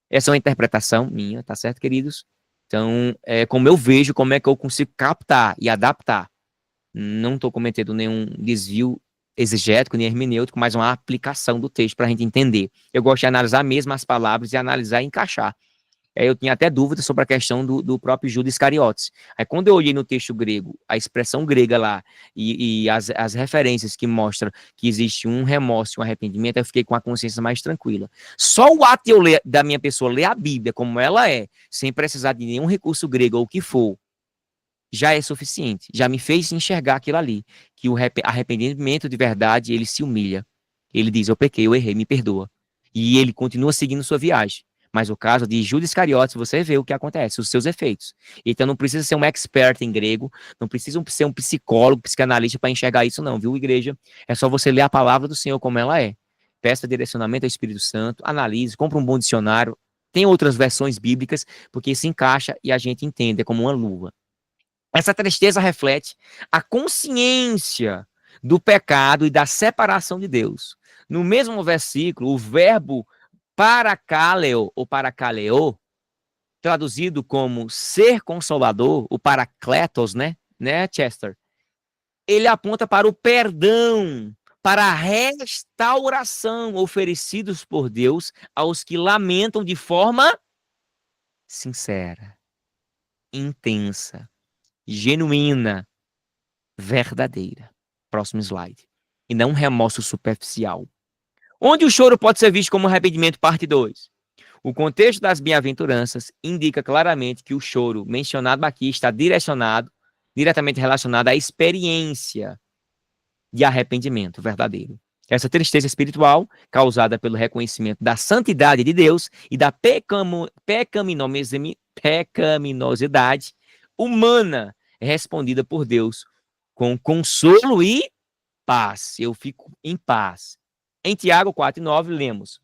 Essa é uma interpretação minha, tá certo, queridos? Então, como eu vejo, como é que eu consigo captar e adaptar. Não estou cometendo nenhum desvio exegético, nem hermenêutico, mas uma aplicação do texto para a gente entender. Eu gosto de analisar mesmo as palavras e analisar e encaixar. Eu tinha até dúvidas sobre a questão do próprio Judas Iscariotes. Aí quando eu olhei no texto grego, a expressão grega lá, e as referências que mostram que existe um remorso e um arrependimento, eu fiquei com a consciência mais tranquila. Só o ato de eu da minha pessoa ler a Bíblia como ela é, sem precisar de nenhum recurso grego ou o que for, já é suficiente. Já me fez enxergar aquilo ali, que o arrependimento de verdade, ele se humilha. Ele diz, eu pequei, eu errei, me perdoa. E ele continua seguindo sua viagem. Mas o caso de Judas Iscariotes, você vê o que acontece, os seus efeitos. Então não precisa ser um expert em grego, não precisa ser um psicólogo, psicanalista para enxergar isso não, viu, igreja? É só você ler a palavra do Senhor como ela é. Peça direcionamento ao Espírito Santo, analise, compra um bom dicionário, tem outras versões bíblicas, porque se encaixa e a gente entende, é como uma luva. Essa tristeza reflete a consciência do pecado e da separação de Deus. No mesmo versículo, o verbo parakaleo ou parakaleo, traduzido como ser consolador, o parakletos, né, Chester? Ele aponta para o perdão, para a restauração oferecidos por Deus aos que lamentam de forma sincera, intensa, genuína, verdadeira. Próximo slide. E não um remorso superficial. Onde o choro pode ser visto como arrependimento, parte 2. O contexto das bem-aventuranças indica claramente que o choro mencionado aqui está diretamente relacionado à experiência de arrependimento verdadeiro. Essa tristeza espiritual, causada pelo reconhecimento da santidade de Deus e da pecaminosidade humana, é respondida por Deus com consolo e paz. Eu fico em paz. Em Tiago 4:9 lemos: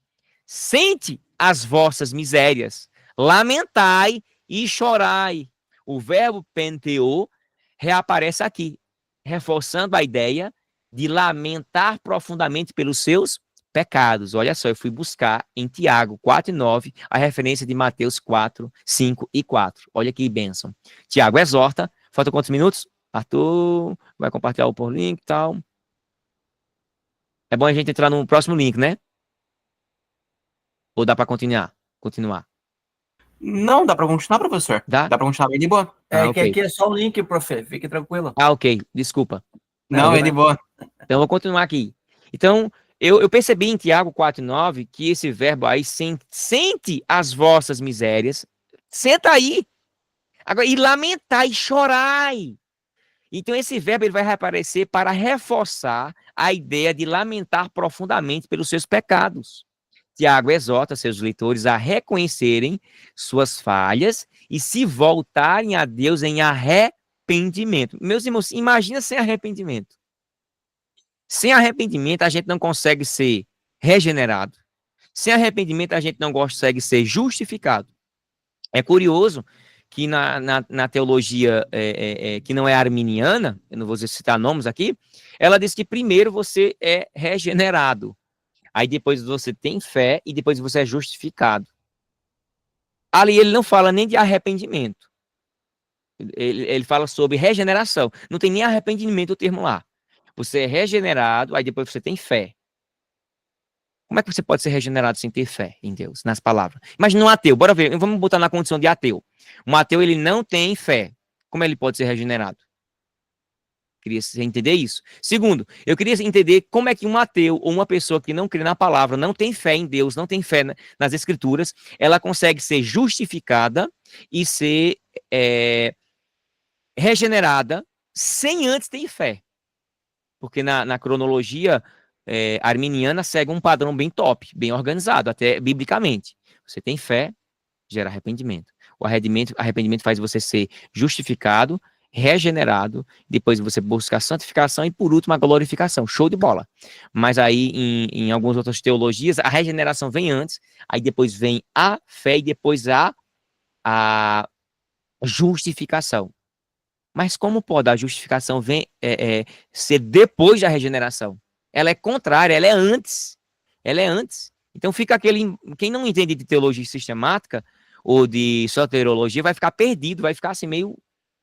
Sente as vossas misérias, lamentai e chorai. O verbo penteo reaparece aqui, reforçando a ideia de lamentar profundamente pelos seus pecados. Olha só, eu fui buscar em Tiago 4:9 a referência de Mateus 4:5 e 4. Olha que bênção. Tiago exorta. Falta quantos minutos? Arthur vai compartilhar por link e tal. É bom a gente entrar no próximo link, né? Ou dá para continuar? Não, dá pra continuar, professor. Dá? Dá pra continuar bem de boa. Ah, que ok. aqui é só o link, profe. Fique tranquilo. Ah, ok. Desculpa. Não, é de boa. Então, eu vou continuar aqui. Então, eu percebi em Tiago 4:9 que esse verbo aí, sente as vossas misérias, senta aí. Agora, e lamentar e chorai. Então, esse verbo ele vai reaparecer para reforçar a ideia de lamentar profundamente pelos seus pecados. Tiago exorta seus leitores a reconhecerem suas falhas e se voltarem a Deus em arrependimento. Meus irmãos, imagina sem arrependimento. Sem arrependimento, a gente não consegue ser regenerado. Sem arrependimento, a gente não consegue ser justificado. É curioso que na teologia que não é arminiana, eu não vou citar nomes aqui, ela diz que primeiro você é regenerado, aí depois você tem fé e depois você é justificado. Ali ele não fala nem de arrependimento, ele fala sobre regeneração, não tem nem arrependimento o termo lá. Você é regenerado, aí depois você tem fé. Como é que você pode ser regenerado sem ter fé em Deus, nas palavras? Imagina um ateu, bora ver, vamos botar na condição de ateu. Um ateu, ele não tem fé. Como ele pode ser regenerado? Queria entender isso. Segundo, eu queria entender como é que um ateu ou uma pessoa que não crê na palavra, não tem fé em Deus, não tem fé nas escrituras, ela consegue ser justificada e ser regenerada sem antes ter fé. Porque na cronologia arminiana segue um padrão bem top, bem organizado, até biblicamente. Você tem fé, gera arrependimento. O arrependimento faz você ser justificado, regenerado, depois você busca a santificação e, por último, a glorificação. Show de bola. Mas aí, em algumas outras teologias, a regeneração vem antes, aí depois vem a fé e depois a justificação. Mas como pode a justificação ser depois da regeneração? Ela é contrária, ela é antes. Ela é antes. Então fica quem não entende de teologia sistemática ou de soteriologia vai ficar perdido, vai ficar assim meio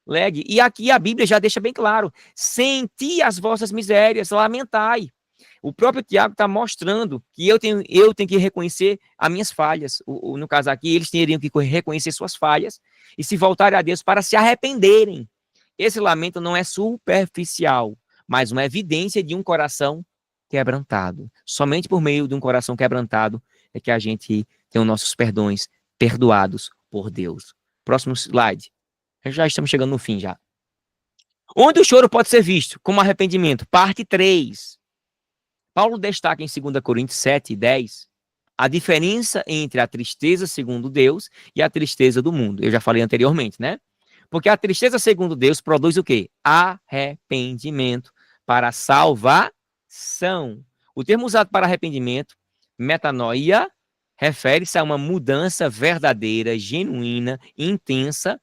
lag. E aqui a Bíblia já deixa bem claro: senti as vossas misérias, lamentai. O próprio Tiago está mostrando que eu tenho que reconhecer as minhas falhas. No caso aqui, eles teriam que reconhecer suas falhas e se voltarem a Deus para se arrependerem. Esse lamento não é superficial, mas uma evidência de um coração quebrantado. Somente por meio de um coração quebrantado é que a gente tem os nossos perdões perdoados por Deus. Próximo slide. Já estamos chegando no fim já. Onde o choro pode ser visto como arrependimento? Parte 3. Paulo destaca em 2 Coríntios 7:10 a diferença entre a tristeza segundo Deus e a tristeza do mundo. Eu já falei anteriormente, né? Porque a tristeza segundo Deus produz o quê? Arrependimento para salvação. O termo usado para arrependimento, metanoia, refere-se a uma mudança verdadeira, genuína, intensa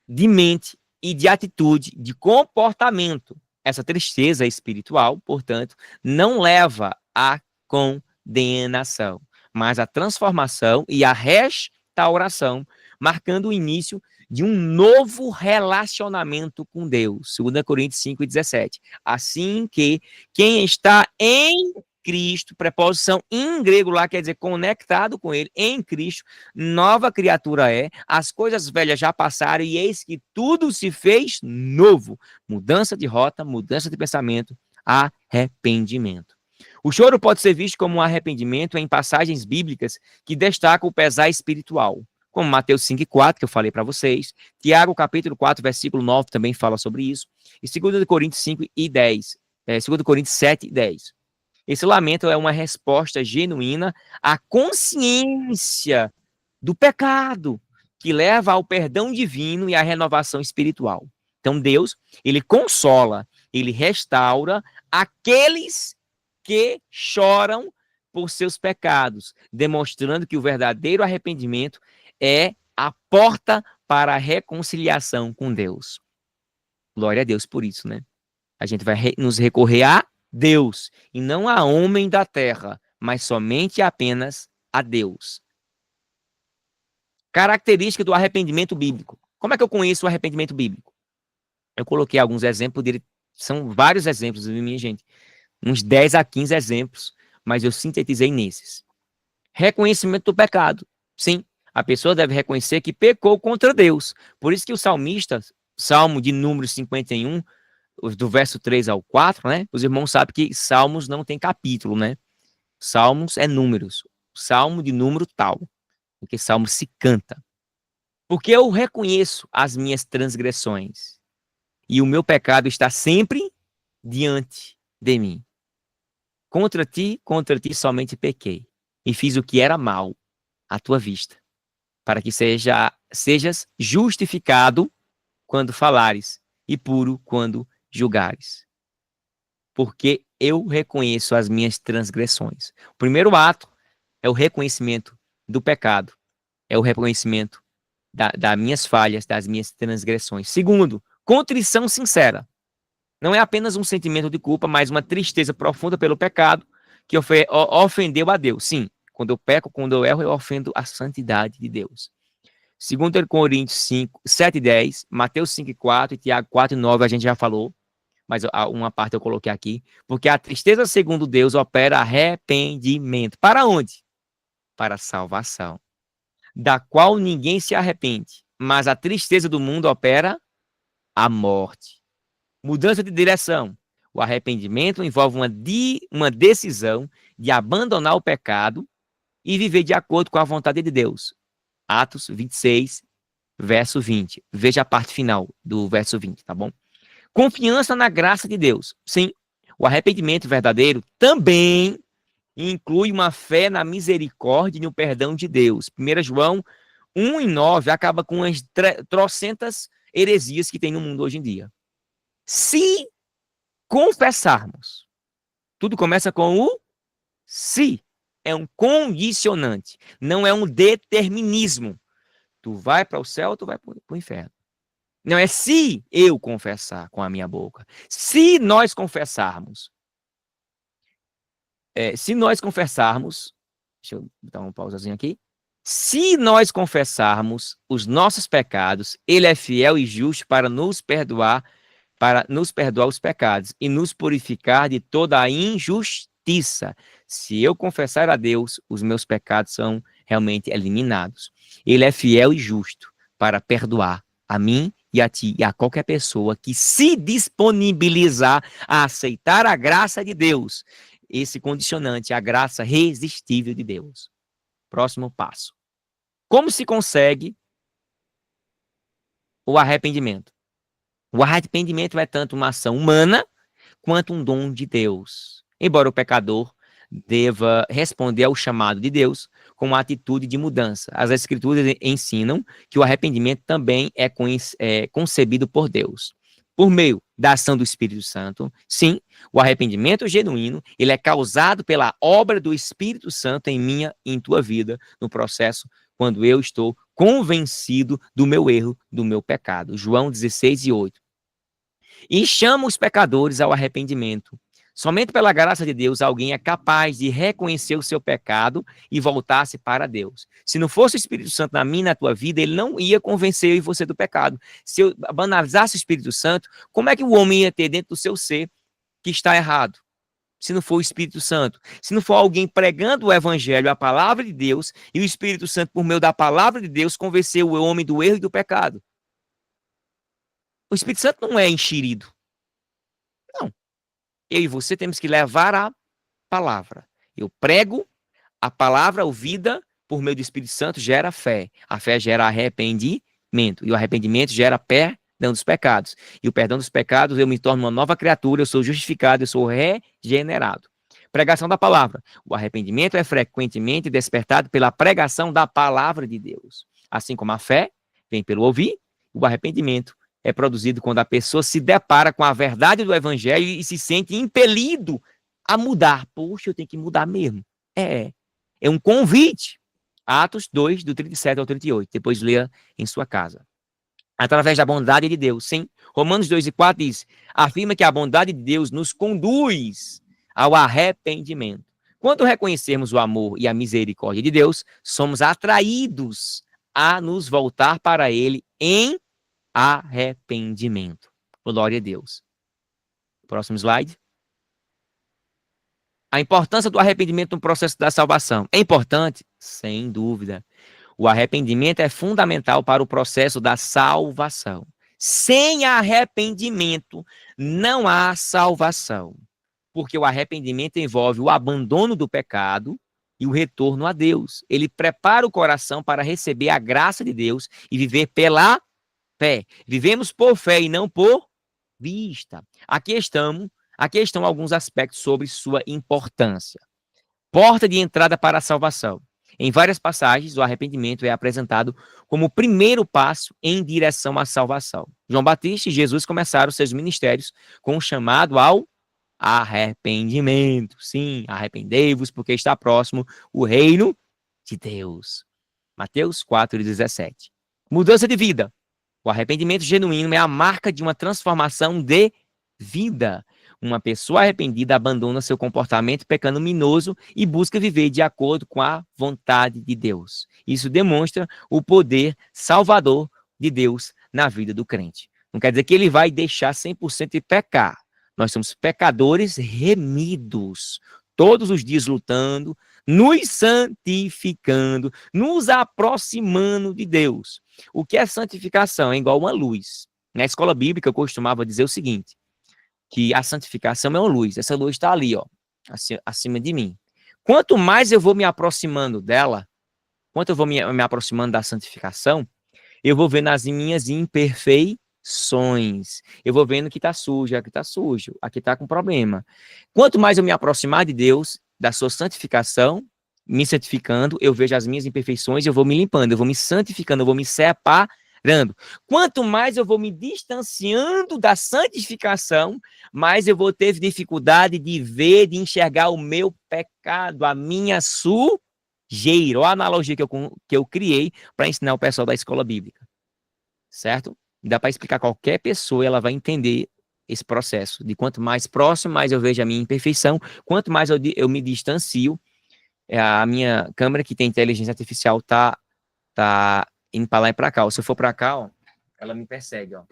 de mente e de atitude, de comportamento. Essa tristeza espiritual, portanto, não leva à condenação, mas à transformação e à restauração, marcando o início de um novo relacionamento com Deus. 2 Coríntios 5:17. Assim que quem está em Cristo, preposição em grego lá quer dizer conectado com ele, em Cristo, nova criatura é, as coisas velhas já passaram e eis que tudo se fez novo. Mudança de rota, mudança de pensamento, arrependimento. O choro pode ser visto como um arrependimento em passagens bíblicas que destacam o pesar espiritual, como Mateus 5:4, que eu falei para vocês, Tiago capítulo 4, versículo 9 também fala sobre isso, e 2 Coríntios 5:10, 2 Coríntios 7:10. Esse lamento é uma resposta genuína à consciência do pecado, que leva ao perdão divino e à renovação espiritual. Então Deus, ele consola, ele restaura aqueles que choram por seus pecados, demonstrando que o verdadeiro arrependimento é a porta para a reconciliação com Deus. Glória a Deus por isso, né? A gente vai nos recorrer a Deus, e não a homem da terra, mas somente e apenas a Deus. Característica do arrependimento bíblico. Como é que eu conheço o arrependimento bíblico? Eu coloquei alguns exemplos dele, são vários exemplos, minha gente. Uns 10 a 15 exemplos, mas eu sintetizei nesses. Reconhecimento do pecado. Sim, a pessoa deve reconhecer que pecou contra Deus. Por isso que o salmista, Salmo de número 51, do verso 3 ao 4, né? Os irmãos sabem que Salmos não tem capítulo, né? Salmos é números. Salmo de número tal. Porque Salmo se canta. Porque eu reconheço as minhas transgressões. E o meu pecado está sempre diante de mim. Contra ti somente pequei. E fiz o que era mal à tua vista. Para que sejas justificado quando falares. E puro quando julgares. Porque eu reconheço as minhas transgressões. O primeiro ato é o reconhecimento do pecado. É o reconhecimento das minhas falhas, das minhas transgressões. Segundo, contrição sincera. Não é apenas um sentimento de culpa, mas uma tristeza profunda pelo pecado que ofendeu a Deus. Sim, quando eu peco, quando eu erro, eu ofendo a santidade de Deus. 2 Coríntios 5, 7 e 10, Mateus 5 e 4 e Tiago 4 e 9 a gente já falou, mas uma parte eu coloquei aqui. Porque a tristeza, segundo Deus, opera arrependimento. Para onde? Para a salvação, da qual ninguém se arrepende. Mas a tristeza do mundo opera a morte. Mudança de direção. O arrependimento envolve uma decisão de abandonar o pecado e viver de acordo com a vontade de Deus. Atos 26, verso 20. Veja a parte final do verso 20, tá bom? Confiança na graça de Deus. Sim, o arrependimento verdadeiro também inclui uma fé na misericórdia e no perdão de Deus. 1 João 1 e 9 acaba com as trocentas heresias que tem no mundo hoje em dia. Se confessarmos, tudo começa com o se. É um condicionante, não é um determinismo. Tu vai para o céu ou tu vai para o inferno. Não é se eu confessar com a minha boca. Se nós confessarmos. Se nós confessarmos. Deixa eu dar uma pausazinha aqui. Se nós confessarmos os nossos pecados, ele é fiel e justo para nos perdoar os pecados e nos purificar de toda a injustiça. Se eu confessar a Deus, os meus pecados são realmente eliminados. Ele é fiel e justo para perdoar a mim e a ti e a qualquer pessoa que se disponibilizar a aceitar a graça de Deus. Esse condicionante, a graça irresistível de Deus. Próximo passo. Como se consegue o arrependimento? O arrependimento é tanto uma ação humana quanto um dom de Deus. Embora o pecador deva responder ao chamado de Deus com uma atitude de mudança. As Escrituras ensinam que o arrependimento também é concebido por Deus. Por meio da ação do Espírito Santo, sim, o arrependimento genuíno, ele é causado pela obra do Espírito Santo em minha e em tua vida, no processo, quando eu estou convencido do meu erro, do meu pecado. João 16 e 8. E chama os pecadores ao arrependimento. Somente pela graça de Deus, alguém é capaz de reconhecer o seu pecado e voltar-se para Deus. Se não fosse o Espírito Santo na minha e na tua vida, ele não ia convencer eu e você do pecado. Se eu banalizasse o Espírito Santo, como é que o homem ia ter dentro do seu ser que está errado? Se não for o Espírito Santo. Se não for alguém pregando o Evangelho, a palavra de Deus, e o Espírito Santo, por meio da palavra de Deus, convenceu o homem do erro e do pecado. O Espírito Santo não é enxerido. Não. Eu e você temos que levar a palavra. Eu prego, a palavra ouvida por meio do Espírito Santo gera fé. A fé gera arrependimento. E o arrependimento gera perdão dos pecados. E o perdão dos pecados, eu me torno uma nova criatura, eu sou justificado, eu sou regenerado. Pregação da palavra. O arrependimento é frequentemente despertado pela pregação da palavra de Deus. Assim como a fé vem pelo ouvir, o arrependimento é produzido quando a pessoa se depara com a verdade do evangelho e se sente impelido a mudar. Poxa, eu tenho que mudar mesmo. É um convite. Atos 2, do 37 ao 38. Depois leia em sua casa. Através da bondade de Deus, sim. Romanos 2 e 4 diz, afirma que a bondade de Deus nos conduz ao arrependimento. Quando reconhecermos o amor e a misericórdia de Deus, somos atraídos a nos voltar para Ele em arrependimento. Glória a Deus. Próximo slide. A importância do arrependimento no processo da salvação. É importante? Sem dúvida. O arrependimento é fundamental para o processo da salvação. Sem arrependimento, não há salvação. Porque o arrependimento envolve o abandono do pecado e o retorno a Deus. Ele prepara o coração para receber a graça de Deus e viver pela fé. Vivemos por fé e não por vista. Aqui estão alguns aspectos sobre sua importância. Porta de entrada para a salvação. Em várias passagens, o arrependimento é apresentado como o primeiro passo em direção à salvação. João Batista e Jesus começaram seus ministérios com um chamado ao arrependimento. Sim, arrependei-vos, porque está próximo o reino de Deus. Mateus 4,17. Mudança de vida. O arrependimento genuíno é a marca de uma transformação de vida. Uma pessoa arrependida abandona seu comportamento pecaminoso e busca viver de acordo com a vontade de Deus. Isso demonstra o poder salvador de Deus na vida do crente. Não quer dizer que ele vai deixar 100% de pecar. Nós somos pecadores remidos, todos os dias lutando, nos santificando, nos aproximando de Deus. O que é santificação? É igual uma luz. Na escola bíblica eu costumava dizer o seguinte, que a santificação é uma luz. Essa luz está ali, ó, acima de mim. Quanto mais eu vou me aproximando dela, quanto eu vou me aproximando da santificação, eu vou vendo as minhas imperfeições. Eu vou vendo que está sujo, aqui está sujo, aqui está com problema. Quanto mais eu me aproximar de Deus, da sua santificação, me santificando, eu vejo as minhas imperfeições, eu vou me limpando, eu vou me santificando, eu vou me separando. Quanto mais eu vou me distanciando da santificação, mais eu vou ter dificuldade de ver, de enxergar o meu pecado, a minha sujeira. Olha a analogia que eu criei para ensinar o pessoal da escola bíblica. Certo? Dá para explicar qualquer pessoa, ela vai entender esse processo. De quanto mais próximo, mais eu vejo a minha imperfeição, quanto mais eu me distancio, a minha câmera que tem inteligência artificial tá indo para lá e para cá. Ou se eu for para cá, ó, ela me persegue, ó.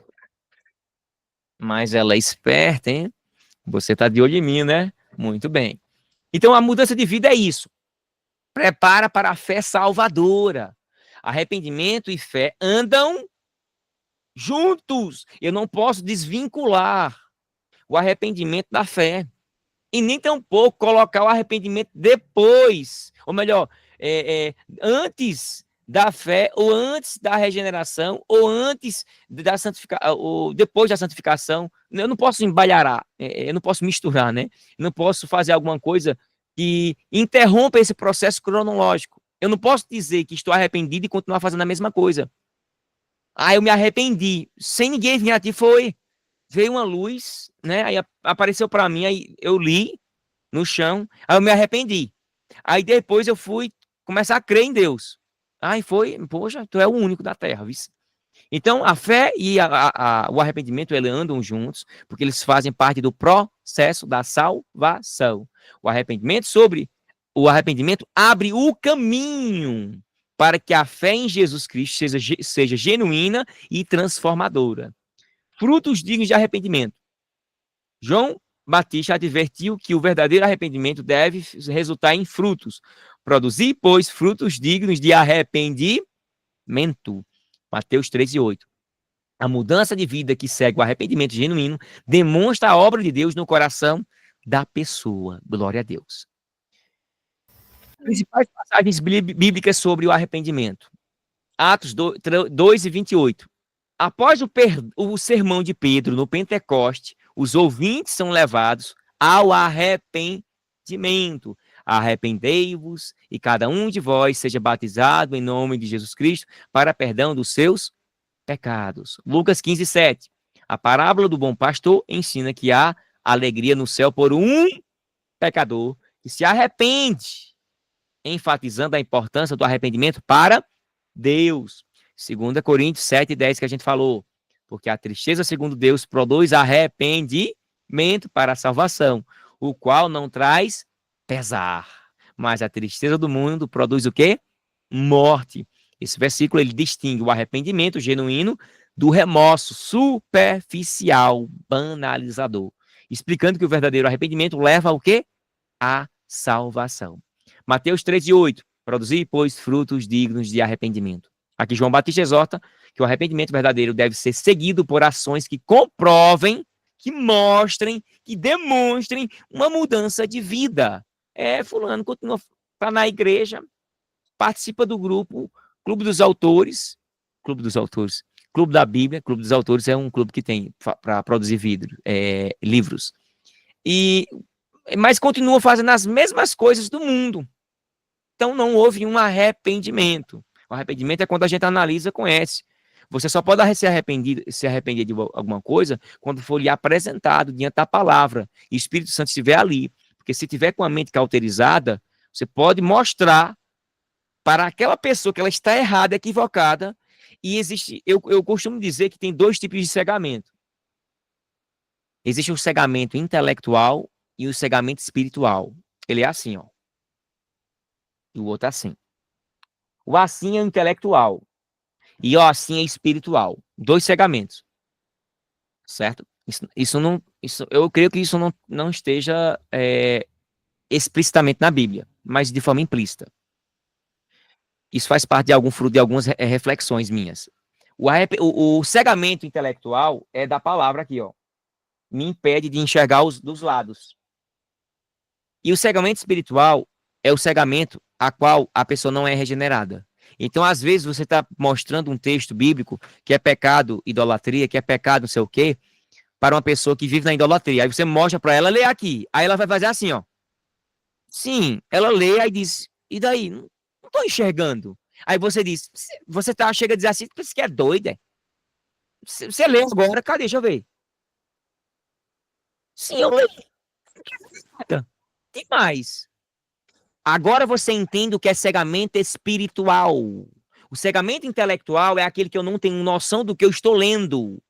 Mas ela é esperta, hein? Você tá de olho em mim, né? Muito bem. Então, a mudança de vida é isso. Prepara para a fé salvadora. Arrependimento e fé andam juntos. Eu não posso desvincular o arrependimento da fé. E nem tampouco colocar o arrependimento depois. Ou melhor, antes da fé, ou antes da regeneração, ou antes da santificação, ou depois da santificação. Eu não posso embalharar, eu não posso misturar, né? Eu não posso fazer alguma coisa que interrompa esse processo cronológico. Eu não posso dizer que estou arrependido e continuar fazendo a mesma coisa. Eu me arrependi. Sem ninguém vir aqui, veio uma luz, né? Aí apareceu para mim, aí eu li no chão, aí eu me arrependi. Aí depois eu fui começar a crer em Deus. Poxa, tu é o único da terra, viu? Então, a fé e o arrependimento, eles andam juntos, porque eles fazem parte do processo da salvação. O arrependimento abre o caminho para que a fé em Jesus Cristo seja genuína e transformadora. Frutos dignos de arrependimento. João Batista advertiu que o verdadeiro arrependimento deve resultar em frutos. Produzir, pois, frutos dignos de arrependimento. Mateus 3:8. A mudança de vida que segue o arrependimento genuíno demonstra a obra de Deus no coração da pessoa. Glória a Deus. Principais passagens bíblicas sobre o arrependimento. Atos 2 e 28. Após o sermão de Pedro no Pentecoste, os ouvintes são levados ao arrependimento. Arrependei-vos e cada um de vós seja batizado em nome de Jesus Cristo para perdão dos seus pecados. Lucas 15, 7. A parábola do bom pastor ensina que há alegria no céu por um pecador que se arrepende, enfatizando a importância do arrependimento para Deus. 2 Coríntios 7, 10 que a gente falou. Porque a tristeza, segundo Deus, produz arrependimento para a salvação, o qual não traz pesar. Mas a tristeza do mundo produz o quê? Morte. Esse versículo ele distingue o arrependimento genuíno do remorso superficial, banalizador, explicando que o verdadeiro arrependimento leva ao quê? A salvação. Mateus 13:8. Produzir, pois, frutos dignos de arrependimento. Aqui João Batista exorta que o arrependimento verdadeiro deve ser seguido por ações que comprovem, que mostrem, que demonstrem uma mudança de vida. Fulano continua, está na igreja, participa do grupo, Clube dos Autores, Clube da Bíblia. Clube dos Autores é um clube que tem para produzir livros. Mas continua fazendo as mesmas coisas do mundo. Então não houve um arrependimento. O arrependimento é quando a gente analisa, conhece. Você só pode se arrepender de alguma coisa quando for lhe apresentado diante da palavra e o Espírito Santo estiver ali. Porque se tiver com a mente cauterizada, você pode mostrar para aquela pessoa que ela está errada, equivocada, e existe, eu costumo dizer que tem dois tipos de cegamento. Existe o cegamento intelectual e o cegamento espiritual. Ele é assim, ó. E o outro é assim. O assim é intelectual e o assim é espiritual. Dois cegamentos. Certo? Eu creio que isso não esteja explicitamente na Bíblia, mas de forma implícita. Isso faz parte de fruto de algumas reflexões minhas. O cegamento intelectual é da palavra aqui, ó. Me impede de enxergar dos lados. E o cegamento espiritual é o cegamento a qual a pessoa não é regenerada. Então, às vezes, você está mostrando um texto bíblico que é pecado, idolatria, que é pecado, não sei o quê, para uma pessoa que vive na idolatria. Aí você mostra para ela, lê aqui. Aí ela vai fazer assim, ó. Sim, ela lê, aí diz, e daí? Não estou enxergando. Aí você diz, chega a dizer assim, isso que é doido, é? Você lê agora, cadê? Deixa eu ver. Sim, eu leio. Demais. Agora você entende o que é cegamento espiritual. O cegamento intelectual é aquele que eu não tenho noção do que eu estou lendo.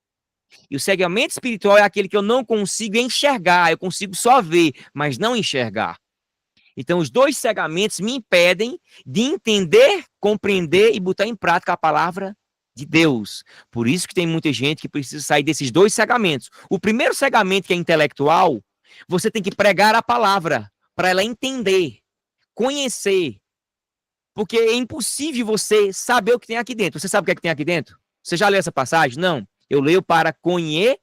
E o cegamento espiritual é aquele que eu não consigo enxergar. Eu consigo só ver, mas não enxergar. Então, os dois cegamentos me impedem de entender, compreender e botar em prática a palavra de Deus. Por isso que tem muita gente que precisa sair desses dois cegamentos. O primeiro cegamento, que é intelectual, você tem que pregar a palavra para ela entender, conhecer. Porque é impossível você saber o que tem aqui dentro. Você sabe o que é que tem aqui dentro? Você já leu essa passagem? Não. Eu leio para conhecer.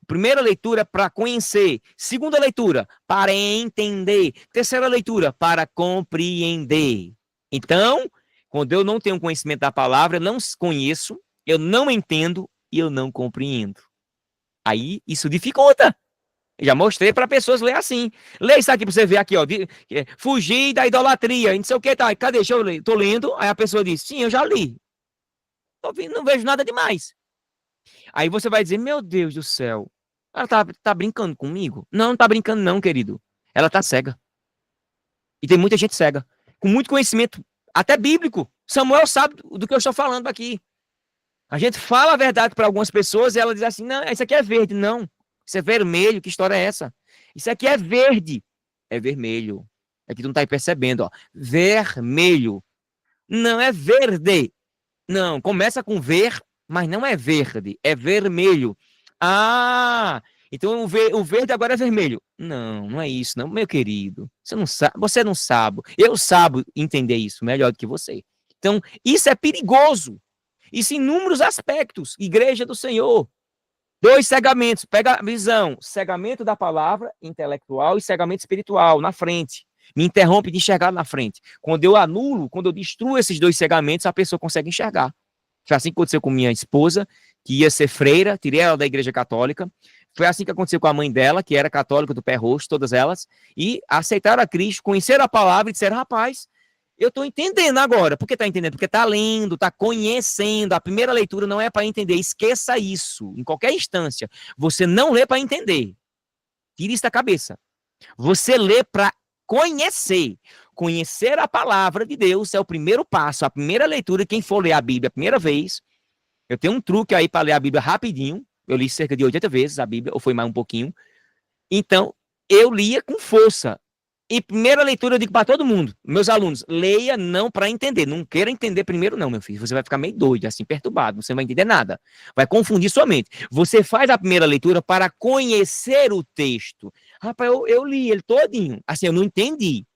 Primeira leitura, para conhecer. Segunda leitura, para entender. Terceira leitura, para compreender. Então, quando eu não tenho conhecimento da palavra, eu não conheço, eu não entendo e eu não compreendo. Aí, isso dificulta. Já mostrei para pessoas ler assim. Lê isso aqui para você ver aqui, ó. Fugir da idolatria, não sei o que, tá. Cadê? Deixa eu ler. Tô lendo. Aí a pessoa diz, sim, eu já li. Não vejo nada demais. Aí você vai dizer, meu Deus do céu, ela tá brincando comigo? Não tá brincando não, querido. Ela tá cega. E tem muita gente cega. Com muito conhecimento, até bíblico. Samuel sabe do que eu estou falando aqui. A gente fala a verdade para algumas pessoas e ela diz assim, não, isso aqui é verde. Não, isso é vermelho. Que história é essa? Isso aqui é verde. É vermelho. É que tu não tá aí percebendo, ó. Vermelho. Não é verde. Não, começa com ver, mas não é verde, é vermelho. Ah, então o verde agora é vermelho. Não, não é isso, não, meu querido. Você não sabe. Eu sabo entender isso melhor do que você. Então, isso é perigoso. Isso em inúmeros aspectos. Igreja do Senhor. 2 cegamentos, pega a visão, cegamento da palavra intelectual e cegamento espiritual na frente. Me interrompe de enxergar na frente. Quando eu anulo, quando eu destruo esses 2 cegamentos, a pessoa consegue enxergar. Foi assim que aconteceu com minha esposa, que ia ser freira, tirei ela da igreja católica. Foi assim que aconteceu com a mãe dela, que era católica do pé roxo, todas elas, e aceitaram a Cristo, conheceram a palavra e disseram, rapaz, eu estou entendendo agora. Por que está entendendo? Porque está lendo, está conhecendo. A primeira leitura não é para entender. Esqueça isso. Em qualquer instância. Você não lê para entender. Tire isso da cabeça. Você lê para conhecer. Conhecer a palavra de Deus é o primeiro passo. A primeira leitura, quem for ler a Bíblia a primeira vez, eu tenho um truque aí para ler a Bíblia rapidinho. Eu li cerca de 80 vezes a Bíblia, ou foi mais um pouquinho. Então, eu lia com força. E primeira leitura eu digo para todo mundo, meus alunos, leia não para entender, não queira entender primeiro não, meu filho, você vai ficar meio doido, assim, perturbado, você não vai entender nada, vai confundir sua mente. Você faz a primeira leitura para conhecer o texto. Rapaz, eu li ele todinho, assim, eu não entendi,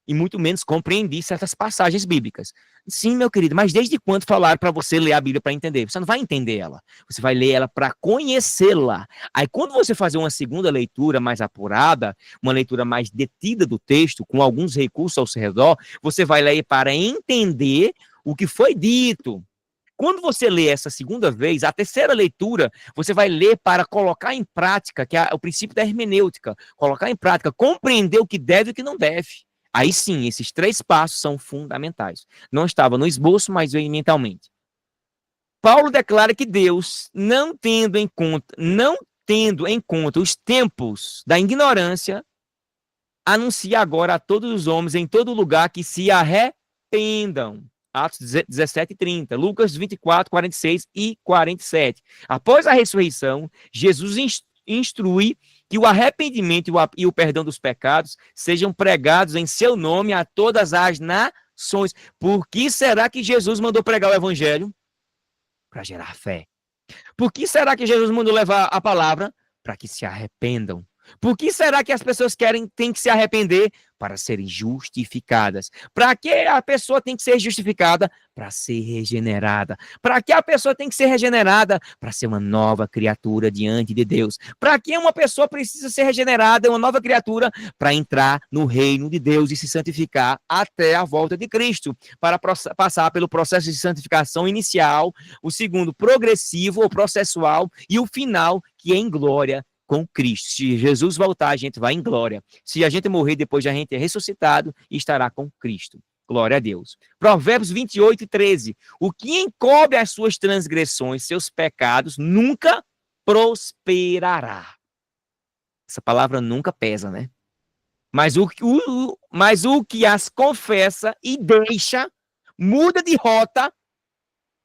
e muito menos compreendi certas passagens bíblicas. Sim, meu querido, mas desde quando falaram para você ler a Bíblia para entender? Você não vai entender ela. Você vai ler ela para conhecê-la. Aí, quando você fazer uma segunda leitura mais apurada, uma leitura mais detida do texto, com alguns recursos ao seu redor, você vai ler para entender o que foi dito. Quando você lê essa segunda vez, a terceira leitura, você vai ler para colocar em prática, que é o princípio da hermenêutica, colocar em prática, compreender o que deve e o que não deve. Aí sim, esses 3 passos são fundamentais. Não estava no esboço, mas veio mentalmente. Paulo declara que Deus, não tendo em conta os tempos da ignorância, anuncia agora a todos os homens em todo lugar que se arrependam. Atos 17 e 30, Lucas 24, 46 e 47. Após a ressurreição, Jesus instrui que o arrependimento e o perdão dos pecados sejam pregados em seu nome a todas as nações. Por que será que Jesus mandou pregar o evangelho? Para gerar fé. Por que será que Jesus mandou levar a palavra? Para que se arrependam. Por que será que as pessoas têm que se arrepender? Para serem justificadas. Para que a pessoa tem que ser justificada? Para ser regenerada. Para que a pessoa tem que ser regenerada? Para ser uma nova criatura diante de Deus. Para que uma pessoa precisa ser regenerada, uma nova criatura? Para entrar no reino de Deus e se santificar até a volta de Cristo. Para passar pelo processo de santificação inicial, o segundo progressivo ou processual e o final que é em glória com Cristo. Se Jesus voltar, a gente vai em glória. Se a gente morrer, depois a gente é ressuscitado e estará com Cristo. Glória a Deus. Provérbios 28 e 13. O que encobre as suas transgressões, seus pecados, nunca prosperará. Essa palavra nunca pesa, né? Mas o que as confessa e deixa, muda de rota,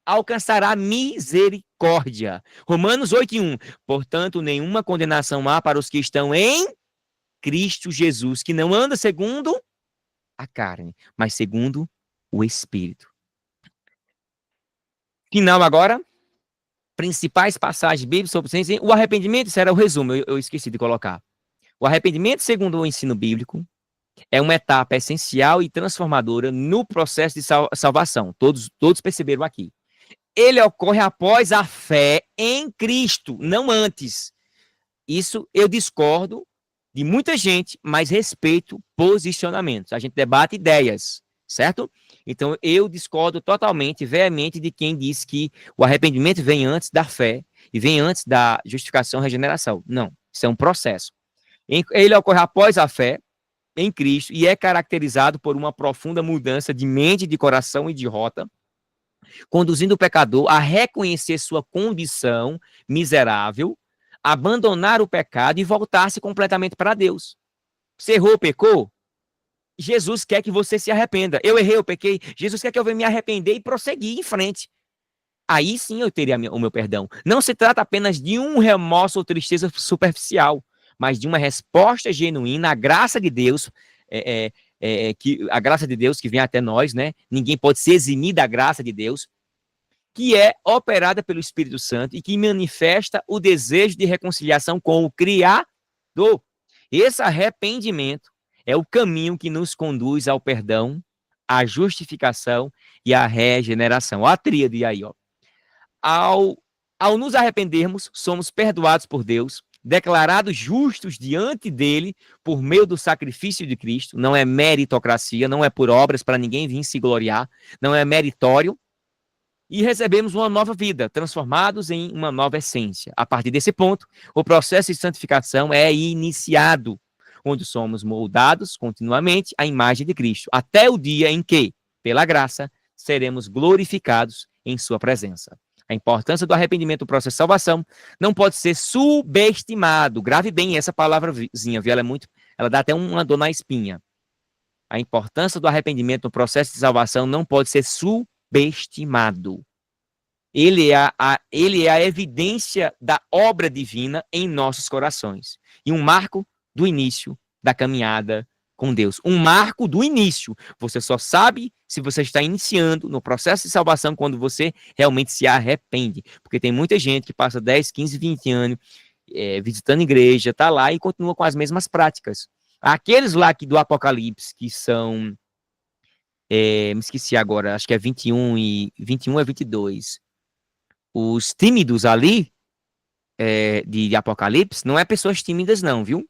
alcançará misericórdia. Romanos 8:1. Portanto, nenhuma condenação há para os que estão em Cristo Jesus, que não anda segundo a carne, mas segundo o Espírito. Final agora. Principais passagens bíblicas sobre o arrependimento, isso era o resumo, eu esqueci de colocar. O arrependimento, segundo o ensino bíblico, é uma etapa essencial e transformadora no processo de salvação. Todos perceberam aqui. Ele ocorre após a fé em Cristo, não antes. Isso eu discordo de muita gente, mas respeito posicionamentos. A gente debate ideias, certo? Então eu discordo totalmente, veemente de quem diz que o arrependimento vem antes da fé e vem antes da justificação e regeneração. Não, isso é um processo. Ele ocorre após a fé em Cristo e é caracterizado por uma profunda mudança de mente, de coração e de rota, conduzindo o pecador a reconhecer sua condição miserável, abandonar o pecado e voltar-se completamente para Deus. Você errou, pecou? Jesus quer que você se arrependa. Eu errei, eu pequei. Jesus quer que eu venha me arrepender e prosseguir em frente. Aí sim eu teria o meu perdão. Não se trata apenas de um remorso ou tristeza superficial, mas de uma resposta genuína à graça de Deus, a graça de Deus que vem até nós, né? Ninguém pode se eximir da graça de Deus, que é operada pelo Espírito Santo e que manifesta o desejo de reconciliação com o Criador. Esse arrependimento é o caminho que nos conduz ao perdão, à justificação e à regeneração. Olha a tríade aí, ó. ao nos arrependermos, somos perdoados por Deus, declarados justos diante dele por meio do sacrifício de Cristo. Não é meritocracia, não é por obras para ninguém vir se gloriar, não é meritório. E recebemos uma nova vida, transformados em uma nova essência. A partir desse ponto, o processo de santificação é iniciado, onde somos moldados continuamente à imagem de Cristo, até o dia em que, pela graça, seremos glorificados em sua presença. A importância do arrependimento no processo de salvação não pode ser subestimado. Grave bem essa palavrazinha, viu? Ela dá até uma dor na espinha. A importância do arrependimento no processo de salvação não pode ser subestimado. Ele é a evidência da obra divina em nossos corações. E um marco do início da caminhada com Deus. Um marco do início. Você só sabe se você está iniciando no processo de salvação quando você realmente se arrepende. Porque tem muita gente que passa 10, 15, 20 anos visitando igreja, está lá e continua com as mesmas práticas. Aqueles lá do Apocalipse, que são... me esqueci agora, acho que é 21 a 22. Os tímidos ali, de Apocalipse, não é pessoas tímidas não, viu?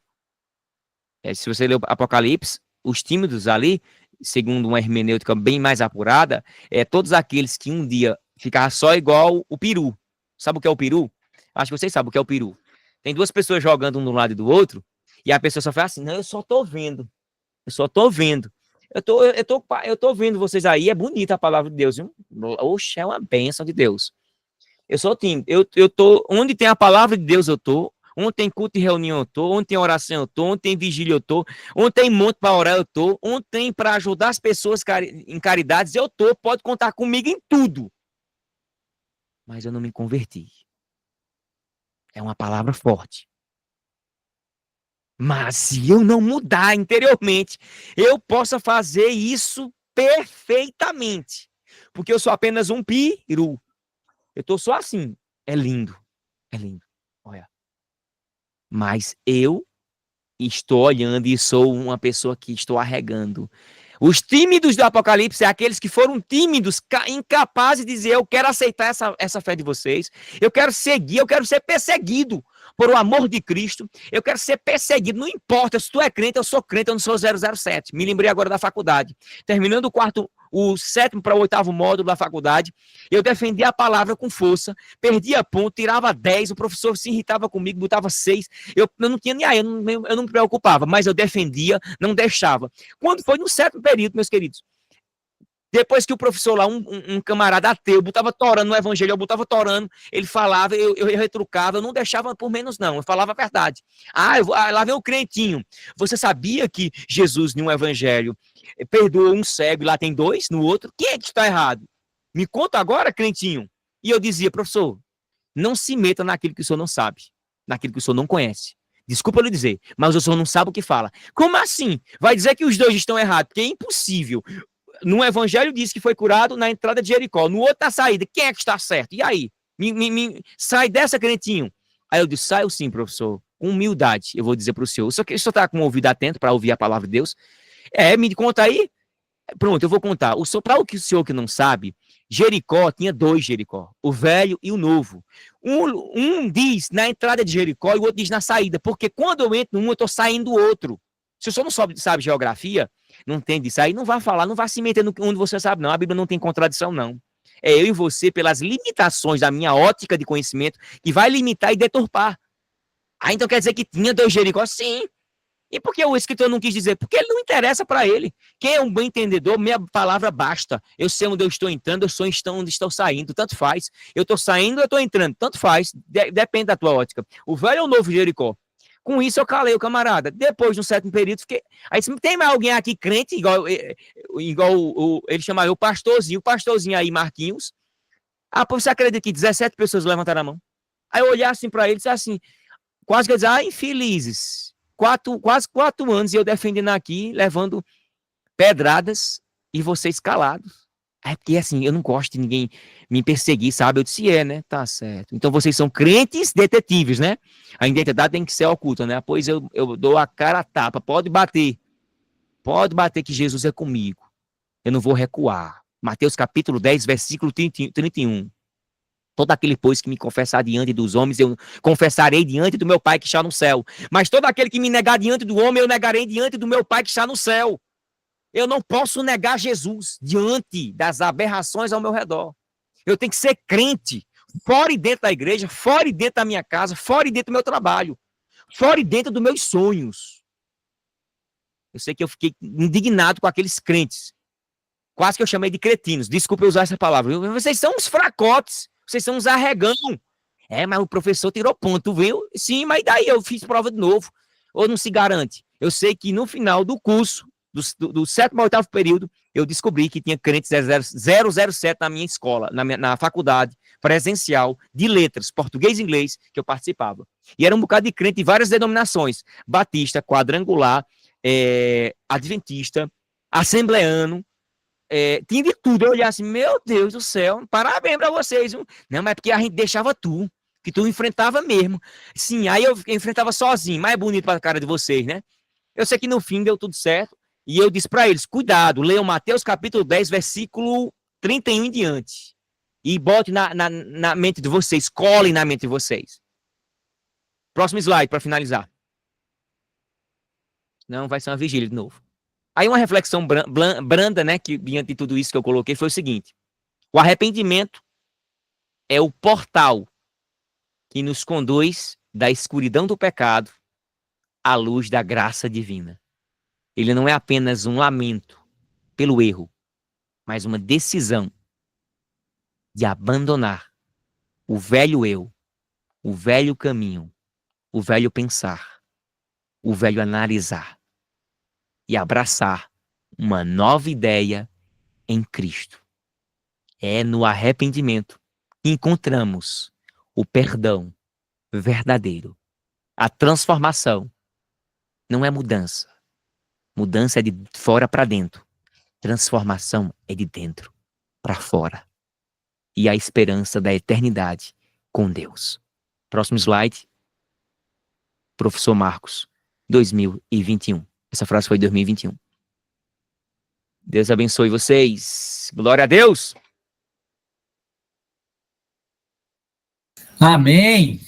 Se você ler o Apocalipse, os tímidos ali, segundo uma hermenêutica bem mais apurada, todos aqueles que um dia ficaram só igual o peru. Sabe o que é o peru? Acho que vocês sabem o que é o peru. Tem duas pessoas jogando um do lado e do outro, e a pessoa só fala assim, não, eu só tô vendo. Eu só tô vendo. Eu tô vendo vocês aí, é bonita a palavra de Deus, viu? Oxe, é uma bênção de Deus. Eu sou tímido. Eu tô, onde tem a palavra de Deus eu tô, onde tem culto e reunião eu tô, onde tem oração eu tô, onde tem vigília eu tô, onde tem monte para orar eu tô, onde tem para ajudar as pessoas em caridades eu tô, pode contar comigo em tudo. Mas eu não me converti. É uma palavra forte. Mas se eu não mudar interiormente, eu posso fazer isso perfeitamente. Porque eu sou apenas um peru. Eu tô só assim. É lindo. É lindo. Olha. Mas eu estou olhando e sou uma pessoa que estou arregando. Os tímidos do Apocalipse é aqueles que foram tímidos, incapazes de dizer, eu quero aceitar essa fé de vocês, eu quero seguir, eu quero ser perseguido por o amor de Cristo, eu quero ser perseguido, não importa se tu é crente, eu sou crente, eu não sou 007. Me lembrei agora da faculdade. Terminando o 7º para o 8º módulo da faculdade, eu defendia a palavra com força, perdia ponto, tirava 10, o professor se irritava comigo, botava 6, eu não tinha nem aí, eu não me preocupava, mas eu defendia, não deixava. Quando foi no 7º período, meus queridos, depois que o professor lá, um camarada ateu, botava torando no evangelho, eu botava torando, ele falava, eu retrucava, eu não deixava por menos não, eu falava a verdade. Lá vem o crentinho. Você sabia que Jesus, em um evangelho, perdoou um cego e lá tem 2 no outro? Quem é que está errado? Me conta agora, crentinho. E eu dizia, professor, não se meta naquilo que o senhor não sabe, naquilo que o senhor não conhece. Desculpa eu lhe dizer, mas o senhor não sabe o que fala. Como assim? Vai dizer que os 2 estão errados? Porque é impossível. No evangelho diz que foi curado na entrada de Jericó, no outro na saída. Quem é que está certo? E aí? Sai dessa, crentinho. Aí eu disse, saio sim, professor. Com humildade, eu vou dizer para o senhor. O senhor está com o ouvido atento para ouvir a palavra de Deus? Me conta aí. Pronto, eu vou contar. Para o senhor que não sabe, Jericó tinha 2 Jericó, o velho e o novo. Um diz na entrada de Jericó e o outro diz na saída, porque quando eu entro num, eu estou saindo do outro. Se o senhor não sabe geografia, não entende isso aí, não vai falar, não vai se meter no onde você sabe, não. A Bíblia não tem contradição, não. É eu e você, pelas limitações da minha ótica de conhecimento, que vai limitar e deturpar. Então quer dizer que tinha 2 Jericó? Sim. E por que o escritor não quis dizer? Porque ele não interessa para ele. Quem é um bom entendedor, minha palavra basta. Eu sei onde eu estou entrando, eu sei onde estou saindo, tanto faz. Eu estou saindo, eu estou entrando, tanto faz. Depende da tua ótica. O velho ou o novo Jericó? Com isso eu calei o camarada. Depois de um certo período, fiquei... Aí tem mais alguém aqui crente, igual ele chamava o pastorzinho. O pastorzinho aí, Marquinhos. Você acredita que 17 pessoas levantaram a mão? Aí eu olhar assim para ele e disse assim, quase que eu dizer, infelizes. Quase 4 anos e eu defendendo aqui, levando pedradas e vocês calados. É porque assim, eu não gosto de ninguém me perseguir, sabe? Eu disse, né? Tá certo. Então vocês são crentes detetives, né? A identidade tem que ser oculta, né? Pois eu dou a cara a tapa. Pode bater que Jesus é comigo. Eu não vou recuar. Mateus capítulo 10, versículo 31. Todo aquele, pois, que me confessar diante dos homens, eu confessarei diante do meu Pai que está no céu. Mas todo aquele que me negar diante do homem, eu negarei diante do meu Pai que está no céu. Eu não posso negar Jesus diante das aberrações ao meu redor. Eu tenho que ser crente, fora e dentro da igreja, fora e dentro da minha casa, fora e dentro do meu trabalho, fora e dentro dos meus sonhos. Eu sei que eu fiquei indignado com aqueles crentes. Quase que eu chamei de cretinos. Desculpa eu usar essa palavra. Vocês são uns fracotes. Vocês são uns arregão. Mas o professor tirou ponto, viu? Sim, mas daí eu fiz prova de novo. Ou não se garante? Eu sei que no final do curso, do 7º ao 8º período, eu descobri que tinha crente 007 na minha escola, na faculdade presencial de letras, português e inglês, que eu participava. E era um bocado de crente de várias denominações. Batista, quadrangular, adventista, assembleano, tinha de tudo. Eu olhava assim, meu Deus do céu, parabéns pra vocês. Viu? Não, mas é porque a gente deixava tu, que tu enfrentava mesmo. Sim, aí eu enfrentava sozinho, mais bonito pra cara de vocês, né? Eu sei que no fim deu tudo certo, e eu disse pra eles, cuidado, leiam Mateus capítulo 10, versículo 31 em diante. E bote na mente de vocês, colhem na mente de vocês. Próximo slide para finalizar. Não, vai ser uma vigília de novo. Aí uma reflexão branda, né, que diante de tudo isso que eu coloquei, foi o seguinte: o arrependimento é o portal que nos conduz da escuridão do pecado à luz da graça divina. Ele não é apenas um lamento pelo erro, mas uma decisão de abandonar o velho eu, o velho caminho, o velho pensar, o velho analisar e abraçar uma nova ideia em Cristo. É no arrependimento que encontramos o perdão verdadeiro. A transformação não é mudança. Mudança é de fora para dentro. Transformação é de dentro para fora. E a esperança da eternidade com Deus. Próximo slide. Professor Marcos, 2021. Essa frase foi 2021. Deus abençoe vocês. Glória a Deus. Amém.